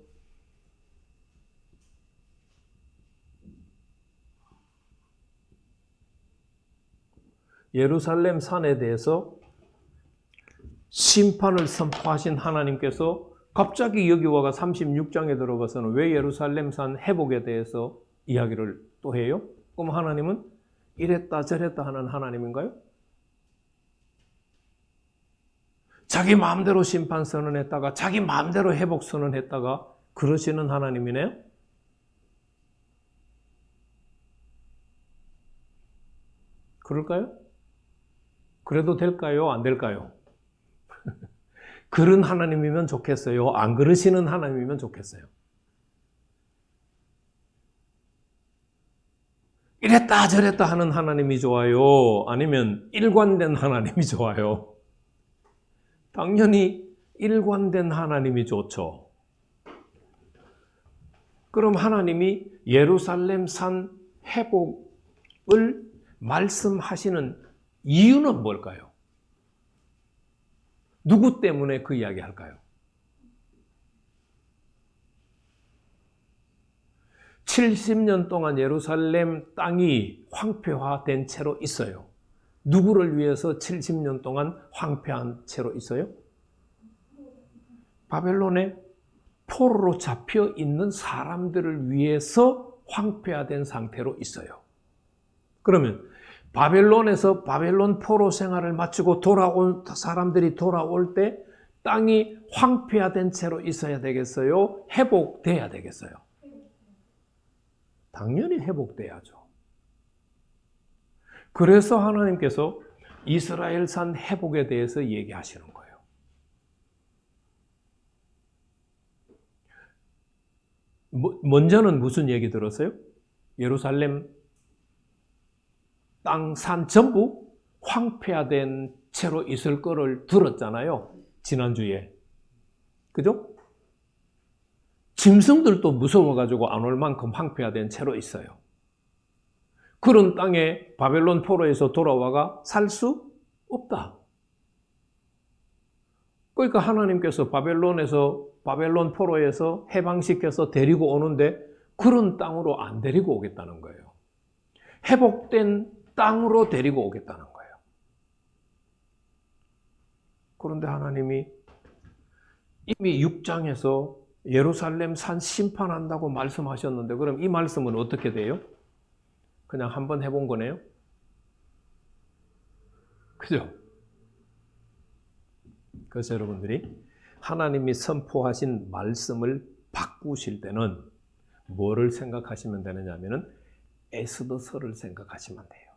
A: 심판을 선포하신 하나님께서 갑자기 여기 와가 36장에 들어가서는 왜 예루살렘 산 회복에 대해서 이야기를 또 해요? 그럼 하나님은 이랬다 저랬다 하는 하나님인가요? 자기 마음대로 심판 선언했다가 자기 마음대로 회복 선언했다가 그러시는 하나님이네요? 그럴까요? 그래도 될까요? 안 될까요? 그런 하나님이면 좋겠어요? 안 그러시는 하나님이면 좋겠어요? 이랬다 저랬다 하는 하나님이 좋아요? 아니면 일관된 하나님이 좋아요? 당연히 일관된 하나님이 좋죠. 그럼 하나님이 예루살렘 산 회복을 말씀하시는 이유는 뭘까요? 누구 때문에 그 이야기 할까요? 70년 동안 예루살렘 땅이 황폐화된 채로 있어요. 누구를 위해서 70년 동안 황폐한 채로 있어요? 바벨론에 포로로 잡혀 있는 사람들을 위해서 황폐화된 상태로 있어요. 그러면 바벨론에서 바벨론 포로 생활을 마치고 돌아온 사람들이 돌아올 때 땅이 황폐화된 채로 있어야 되겠어요? 회복돼야 되겠어요? 당연히 회복돼야죠. 그래서 하나님께서 이스라엘 산 회복에 대해서 얘기하시는 거예요. 먼저는 무슨 얘기 들었어요? 예루살렘 땅 산 전부 황폐화된 채로 있을 거를 들었잖아요. 지난주에. 그죠? 짐승들도 무서워가지고 안 올 만큼 황폐화된 채로 있어요. 그런 땅에 바벨론 포로에서 돌아와가 살 수 없다. 그러니까 하나님께서 바벨론 포로에서 해방시켜서 데리고 오는데 그런 땅으로 안 데리고 오겠다는 거예요. 회복된 땅으로 데리고 오겠다는 거예요. 그런데 하나님이 이미 6장에서 예루살렘 산 심판한다고 말씀하셨는데 그럼 이 말씀은 어떻게 돼요? 그냥 한번 해본 거네요? 그죠? 그래서 여러분들이 하나님이 선포하신 말씀을 바꾸실 때는 뭐를 생각하시면 되느냐 하면은 에스더서를 생각하시면 돼요.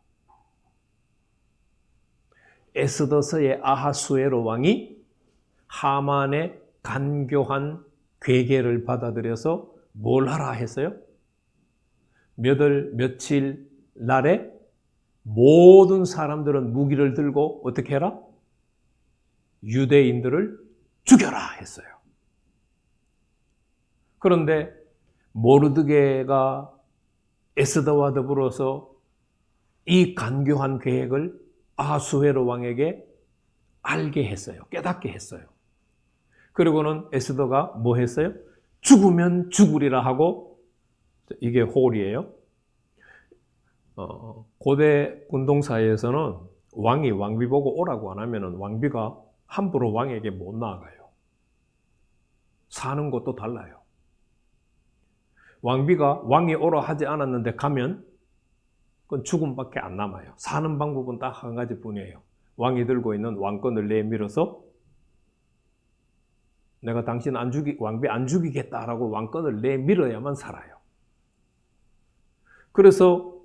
A: 에스더서의 아하수에로 왕이 하만의 간교한 괴계를 받아들여서 뭘 하라 했어요? 며칠 날에 모든 사람들은 무기를 들고 어떻게 해라? 유대인들을 죽여라 했어요. 그런데 모르드게가 에스더와 더불어서 이 간교한 계획을 아하수에로 왕에게 알게 했어요. 깨닫게 했어요. 그리고는 에스더가 뭐 했어요? 죽으면 죽으리라 하고, 이게 홀이에요. 고대 군동사회에서는 왕이 왕비 보고 오라고 안 하면은 왕비가 함부로 왕에게 못 나아가요. 사는 것도 달라요. 왕비가 왕이 오라 하지 않았는데 가면 그건 죽음밖에 안 남아요. 사는 방법은 딱 한 가지뿐이에요. 왕이 들고 있는 왕권을 내밀어서 내가 당신 왕비 안 죽이겠다라고 왕권을 내밀어야만 살아요. 그래서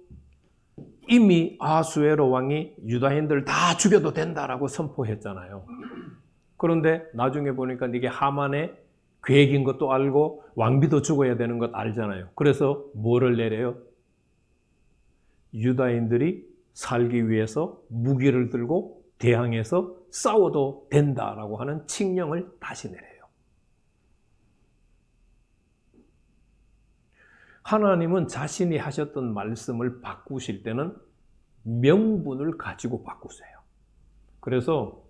A: 이미 아하수에로 왕이 유다인들 다 죽여도 된다라고 선포했잖아요. 그런데 나중에 보니까 이게 하만의 계획인 것도 알고 왕비도 죽어야 되는 것 알잖아요. 그래서 뭐를 내려요? 유다인들이 살기 위해서 무기를 들고 대항해서 싸워도 된다라고 하는 칙령을 다시 내려요. 하나님은 자신이 하셨던 말씀을 바꾸실 때는 명분을 가지고 바꾸세요. 그래서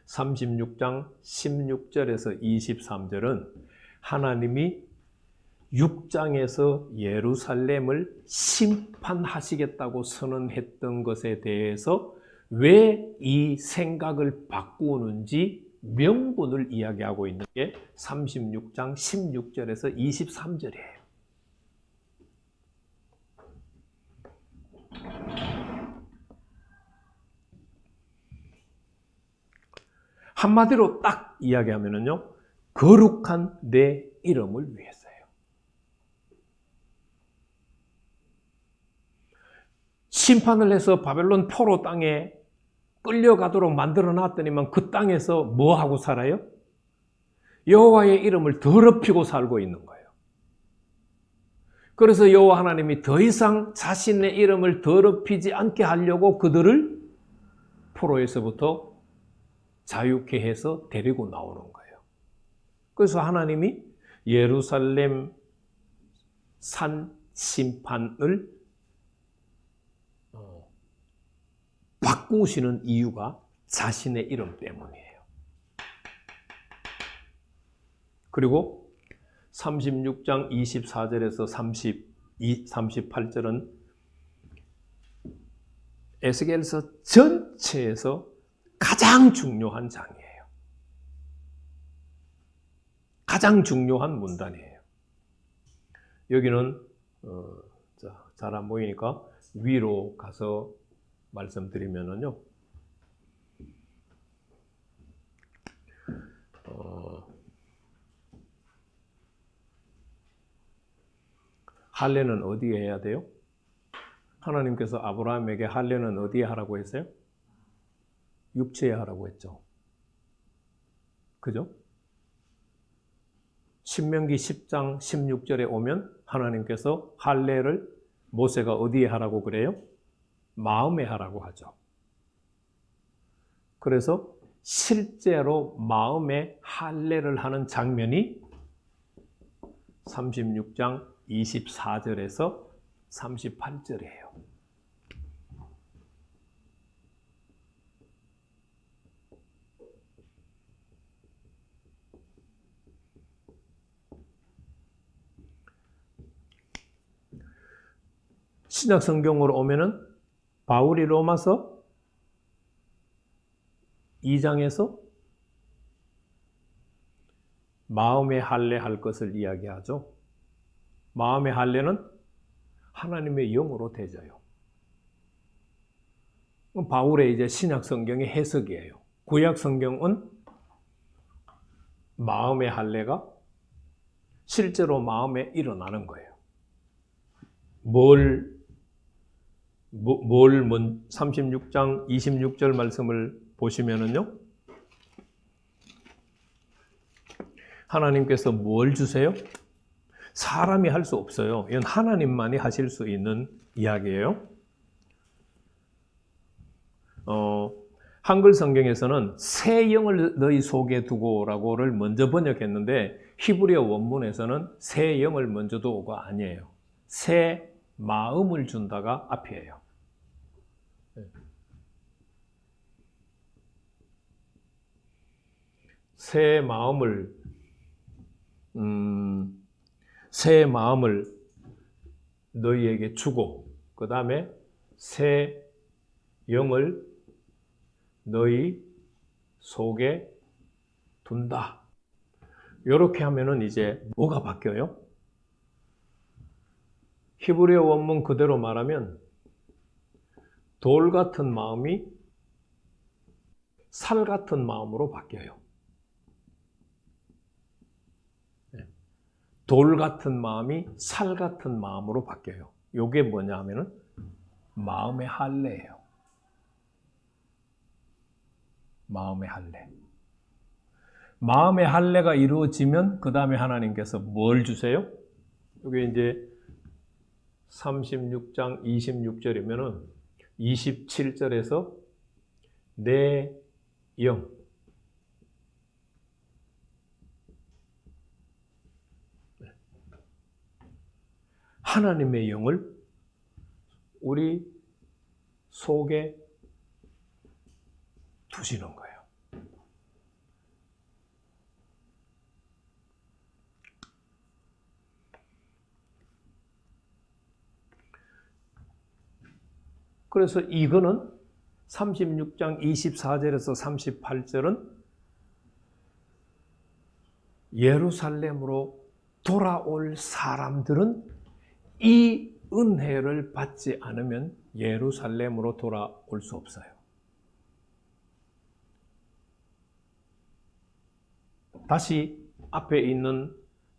A: 36장 16절에서 23절은 하나님이 6장에서 예루살렘을 심판하시겠다고 선언했던 것에 대해서 왜 이 생각을 바꾸는지 명분을 이야기하고 있는 게 36장 16절에서 23절이에요. 한마디로 딱 이야기하면요, 거룩한 내 이름을 위해서요. 심판을 해서 바벨론 포로 땅에 끌려가도록 만들어 놨더니만 그 땅에서 뭐 하고 살아요? 여호와의 이름을 더럽히고 살고 있는 거예요. 그래서 여호와 하나님이 더 이상 자신의 이름을 더럽히지 않게 하려고 그들을 포로에서부터 자유케 해서 데리고 나오는 거예요. 그래서 하나님이 예루살렘 산 심판을 바꾸시는 이유가 자신의 이름 때문이에요. 그리고 36장 24절에서 38절은 에스겔서 전체에서 가장 중요한 장이에요. 가장 중요한 문단이에요. 여기는 잘 안 보이니까 위로 가서 말씀드리면은요. 할례는 어디에 해야 돼요? 하나님께서 아브라함에게 할례는 어디에 하라고 했어요? 육체에 하라고 했죠. 그죠? 신명기 10장 16절에 오면 하나님께서 할례를 모세가 어디에 하라고 그래요? 마음에 하라고 하죠. 그래서 실제로 마음에 할례를 하는 장면이 36장 24절에서 38절이에요. 신약 성경으로 오면은 바울이 로마서 2장에서 마음의 할례할 것을 이야기하죠. 마음의 할례는 하나님의 영으로 되져요. 바울의 이제 신약 성경의 해석이에요. 구약 성경은 마음의 할례가 실제로 마음에 일어나는 거예요. 36장 26절 말씀을 보시면은요. 하나님께서 뭘 주세요? 사람이 할 수 없어요. 이건 하나님만이 하실 수 있는 이야기예요. 한글 성경에서는 새 영을 너희 속에 두고라고를 먼저 번역했는데 히브리어 원문에서는 새 영을 먼저 두고가 아니에요. 새 마음을 준다가 앞이에요. 새 마음을 너희에게 주고 그 다음에 새 영을 너희 속에 둔다. 이렇게 하면은 이제 뭐가 바뀌어요? 히브리어 원문 그대로 말하면 돌 같은 마음이 살 같은 마음으로 바뀌어요. 돌 같은 마음이 살 같은 마음으로 바뀌어요. 이게 뭐냐 하면은 마음의 할례예요. 마음의 할례. 마음의 할례가 이루어지면 그 다음에 하나님께서 뭘 주세요? 이게 이제 36장 26절이면은 27절에서 내 영. 하나님의 영을 우리 속에 두시는 거예요. 그래서 이거는 36장 24절에서 38절은 예루살렘으로 돌아올 사람들은 이 은혜를 받지 않으면 예루살렘으로 돌아올 수 없어요. 다시 앞에 있는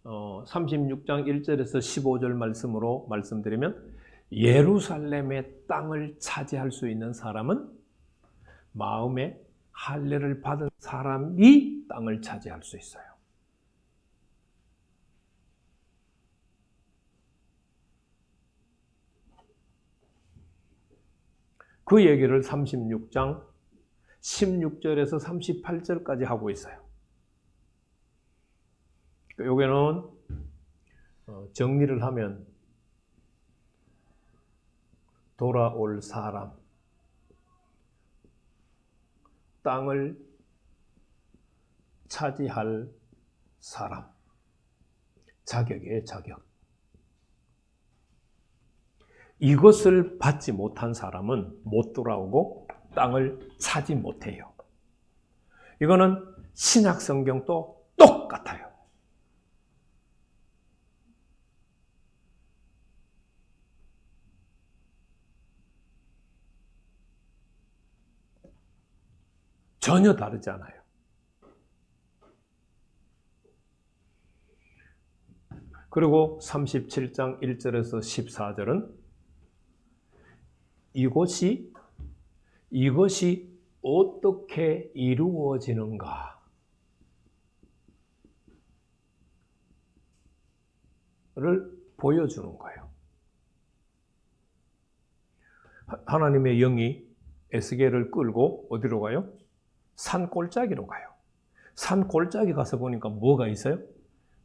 A: 36장 1절에서 15절 말씀으로 말씀드리면 예루살렘의 땅을 차지할 수 있는 사람은 마음에 할례를 받은 사람이 땅을 차지할 수 있어요. 그 얘기를 36장 16절에서 38절까지 하고 있어요. 여기는 정리를 하면 돌아올 사람, 땅을 차지할 사람, 자격이에요, 자격. 이것을 받지 못한 사람은 못 돌아오고 땅을 차지 못해요. 이거는 신약 성경도 똑같아요. 전혀 다르지 않아요. 그리고 37장 1절에서 14절은 이것이 어떻게 이루어지는가를 보여주는 거예요. 하나님의 영이 에스겔을 끌고 어디로 가요? 산 골짜기로 가요. 산 골짜기 가서 보니까 뭐가 있어요?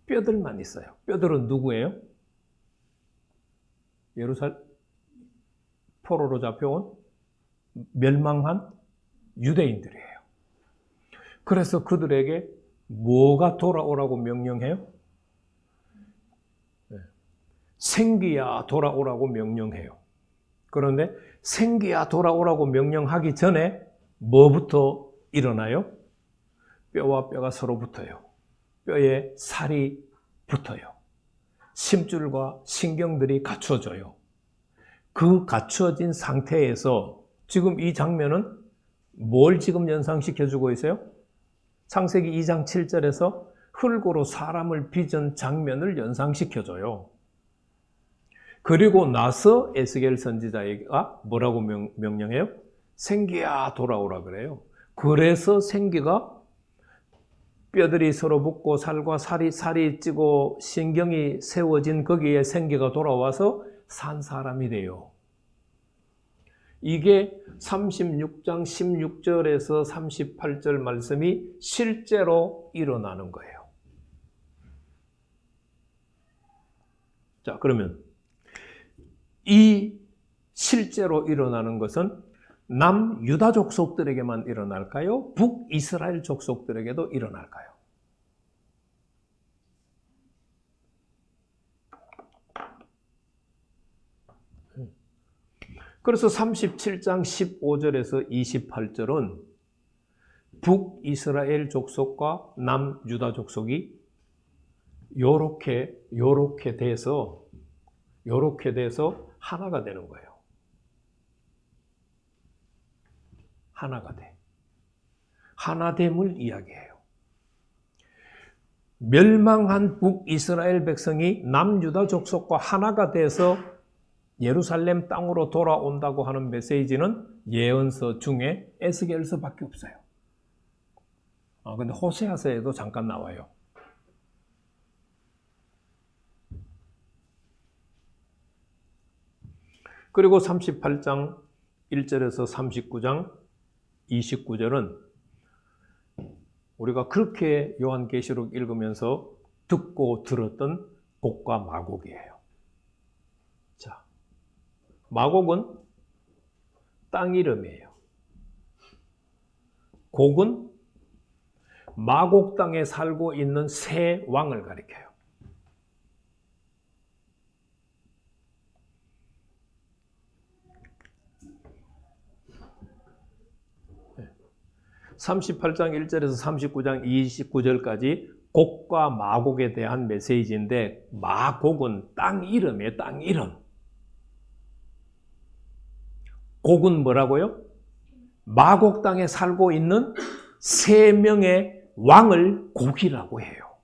A: 뼈들만 있어요. 뼈들은 누구예요? 포로로 잡혀온 멸망한 유대인들이에요. 그래서 그들에게 뭐가 돌아오라고 명령해요? 생기야 돌아오라고 명령해요. 그런데 생기야 돌아오라고 명령하기 전에 뭐부터 일어나요? 뼈와 뼈가 서로 붙어요. 뼈에 살이 붙어요. 심줄과 신경들이 갖춰져요. 그 갖춰진 상태에서 지금 이 장면은 뭘 지금 연상시켜주고 있어요? 창세기 2장 7절에서 흙으로 사람을 빚은 장면을 연상시켜줘요. 그리고 나서 에스겔 선지자가 뭐라고 명령해요? 생기야 돌아오라 그래요. 그래서 생기가 뼈들이 서로 붙고 살과 살이 찌고 신경이 세워진 거기에 생기가 돌아와서 산 사람이 돼요. 이게 36장 16절에서 38절 말씀이 실제로 일어나는 거예요. 자, 그러면 이 실제로 일어나는 것은 남유다 족속들에게만 일어날까요? 북이스라엘 족속들에게도 일어날까요? 그래서 37장 15절에서 28절은 북이스라엘 족속과 남유다 족속이 요렇게 돼서 하나가 되는 거예요. 하나가 돼. 하나됨을 이야기해요. 멸망한 북이스라엘 백성이 남유다 족속과 하나가 돼서 예루살렘 땅으로 돌아온다고 하는 메시지는 예언서 중에 에스겔서밖에 없어요. 근데 호세아서에도 잠깐 나와요. 그리고 38장 1절에서 39장 29절은 우리가 그렇게 요한계시록 읽으면서 듣고 들었던 곡과 마곡이에요. 자, 마곡은 땅 이름이에요. 곡은 마곡 땅에 살고 있는 새 왕을 가리켜요. 38장 1절에서 39장 29절까지 곡과 마곡에 대한 메시지인데, 마곡은 땅 이름이에요. 땅 이름. 곡은 뭐라고요? 마곡 땅에 살고 있는 세 명의 왕을 곡이라고 해요.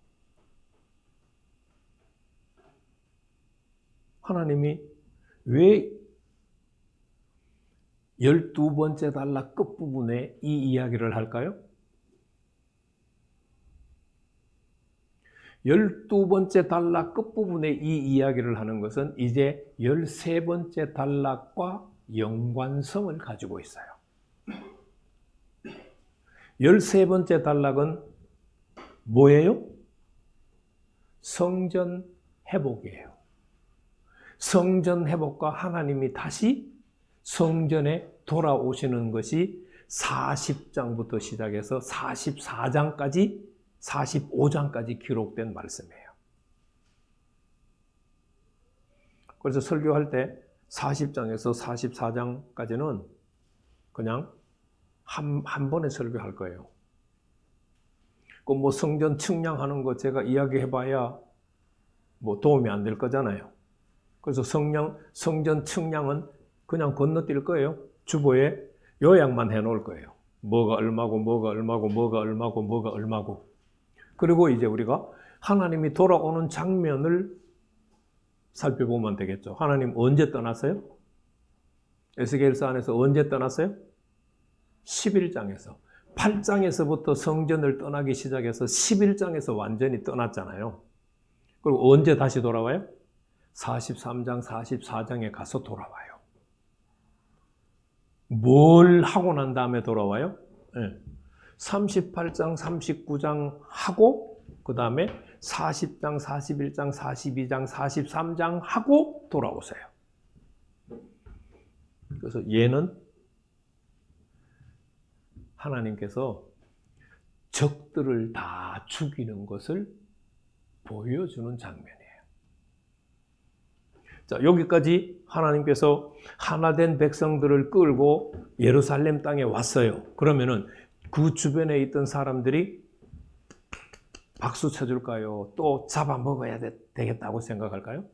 A: 하나님이 왜 12번째 단락 끝부분에 이 이야기를 할까요? 12번째 단락 끝부분에 이 이야기를 하는 것은 이제 13번째 단락과 연관성을 가지고 있어요. 13번째 단락은 뭐예요? 성전 회복이에요. 성전 회복과 하나님이 다시 성전에 돌아오시는 것이 40장부터 시작해서 44장까지 45장까지 기록된 말씀이에요. 그래서 설교할 때 40장에서 44장까지는 그냥 한 번에 설교할 거예요. 그 뭐 성전 측량하는 거 제가 이야기해봐야 뭐 도움이 안 될 거잖아요. 그래서 성전 측량은 그냥 건너뛸 거예요. 주보에 요약만 해놓을 거예요. 뭐가 얼마고, 뭐가 얼마고, 뭐가 얼마고, 뭐가 얼마고. 그리고 이제 우리가 하나님이 돌아오는 장면을 살펴보면 되겠죠. 하나님 언제 떠났어요? 에스겔서 안에서 언제 떠났어요? 11장에서. 8장에서부터 성전을 떠나기 시작해서 11장에서 완전히 떠났잖아요. 그리고 언제 다시 돌아와요? 43장, 44장에 가서 돌아와요. 뭘 하고 난 다음에 돌아와요? 네. 38장, 39장 하고 그 다음에 40장, 41장, 42장, 43장 하고 돌아오세요. 그래서 얘는 하나님께서 적들을 다 죽이는 것을 보여주는 장면이에요. 자, 여기까지 하나님께서 하나된 백성들을 끌고 예루살렘 땅에 왔어요. 그러면은 그 주변에 있던 사람들이 박수 쳐줄까요? 또 잡아먹어야 되겠다고 생각할까요?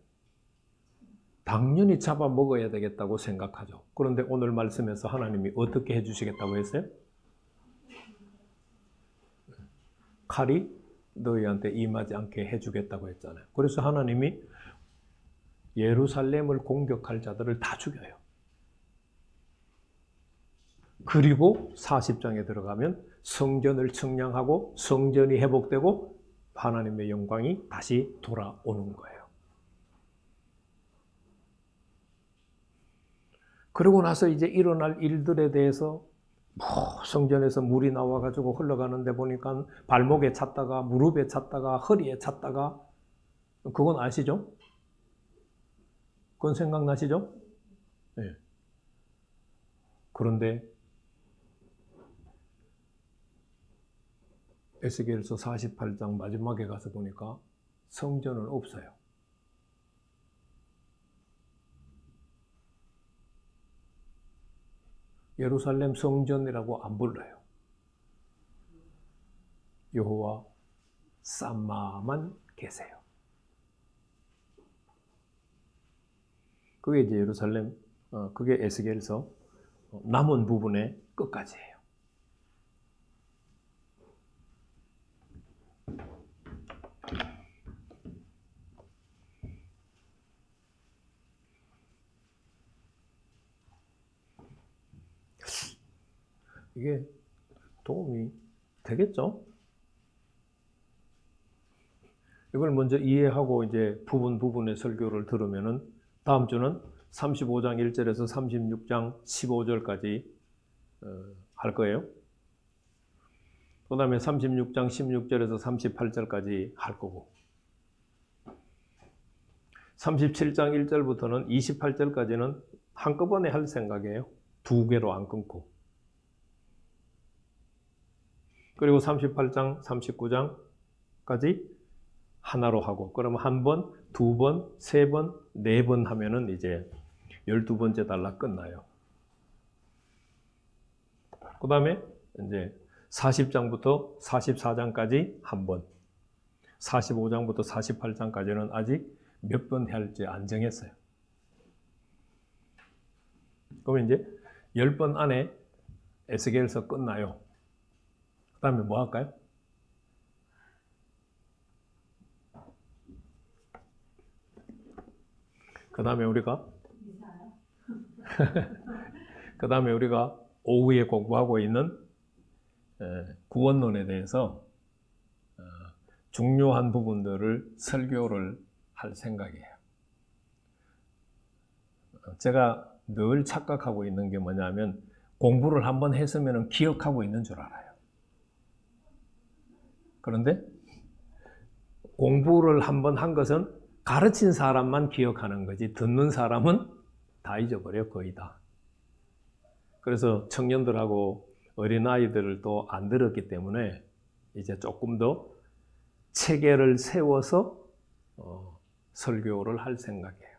A: 당연히 잡아먹어야 되겠다고 생각하죠. 그런데 오늘 말씀에서 하나님이 어떻게 해주시겠다고 했어요? 칼이 너희한테 임하지 않게 해주겠다고 했잖아요. 그래서 하나님이 예루살렘을 공격할 자들을 다 죽여요. 그리고 40장에 들어가면 성전을 측량하고 성전이 회복되고 하나님의 영광이 다시 돌아오는 거예요. 그러고 나서 이제 일어날 일들에 대해서 성전에서 물이 나와가지고 흘러가는데 보니까 발목에 찼다가 무릎에 찼다가 허리에 찼다가 그건 아시죠? 그건 생각나시죠? 네. 그런데 에스겔서 48장 마지막에 가서 보니까 성전은 없어요. 예루살렘 성전이라고 안 불러요. 여호와 쌈마만 계세요. 그게 이제 예루살렘, 그게 에스겔서 남은 부분의 끝까지예요. 이게 도움이 되겠죠? 이걸 먼저 이해하고 이제 부분의 설교를 들으면은 다음 주는 35장 1절에서 36장 15절까지 할 거예요. 그 다음에 36장 16절에서 38절까지 할 거고 37장 1절부터는 28절까지는 한꺼번에 할 생각이에요. 두 개로 안 끊고. 그리고 38장, 39장까지 하나로 하고, 그러면 한 번, 두 번, 세 번, 네 번 하면은 이제 12번째 단락 끝나요. 그 다음에 이제 40장부터 44장까지 한 번, 45장부터 48장까지는 아직 몇 번 할지 안 정했어요. 그러면 이제 10번 안에 에스겔서 끝나요. 그 다음에 뭐 할까요? 그 다음에 우리가 그 다음에 우리가 오후에 공부하고 있는 구원론에 대해서 중요한 부분들을 설교를 할 생각이에요. 제가 늘 착각하고 있는 게 뭐냐면 공부를 한번 했으면 기억하고 있는 줄 알아요. 그런데 공부를 한번 한 것은 가르친 사람만 기억하는 거지 듣는 사람은 다 잊어버려, 거의 다. 그래서 청년들하고 어린아이들을 또 안 들었기 때문에 이제 조금 더 체계를 세워서 설교를 할 생각이에요.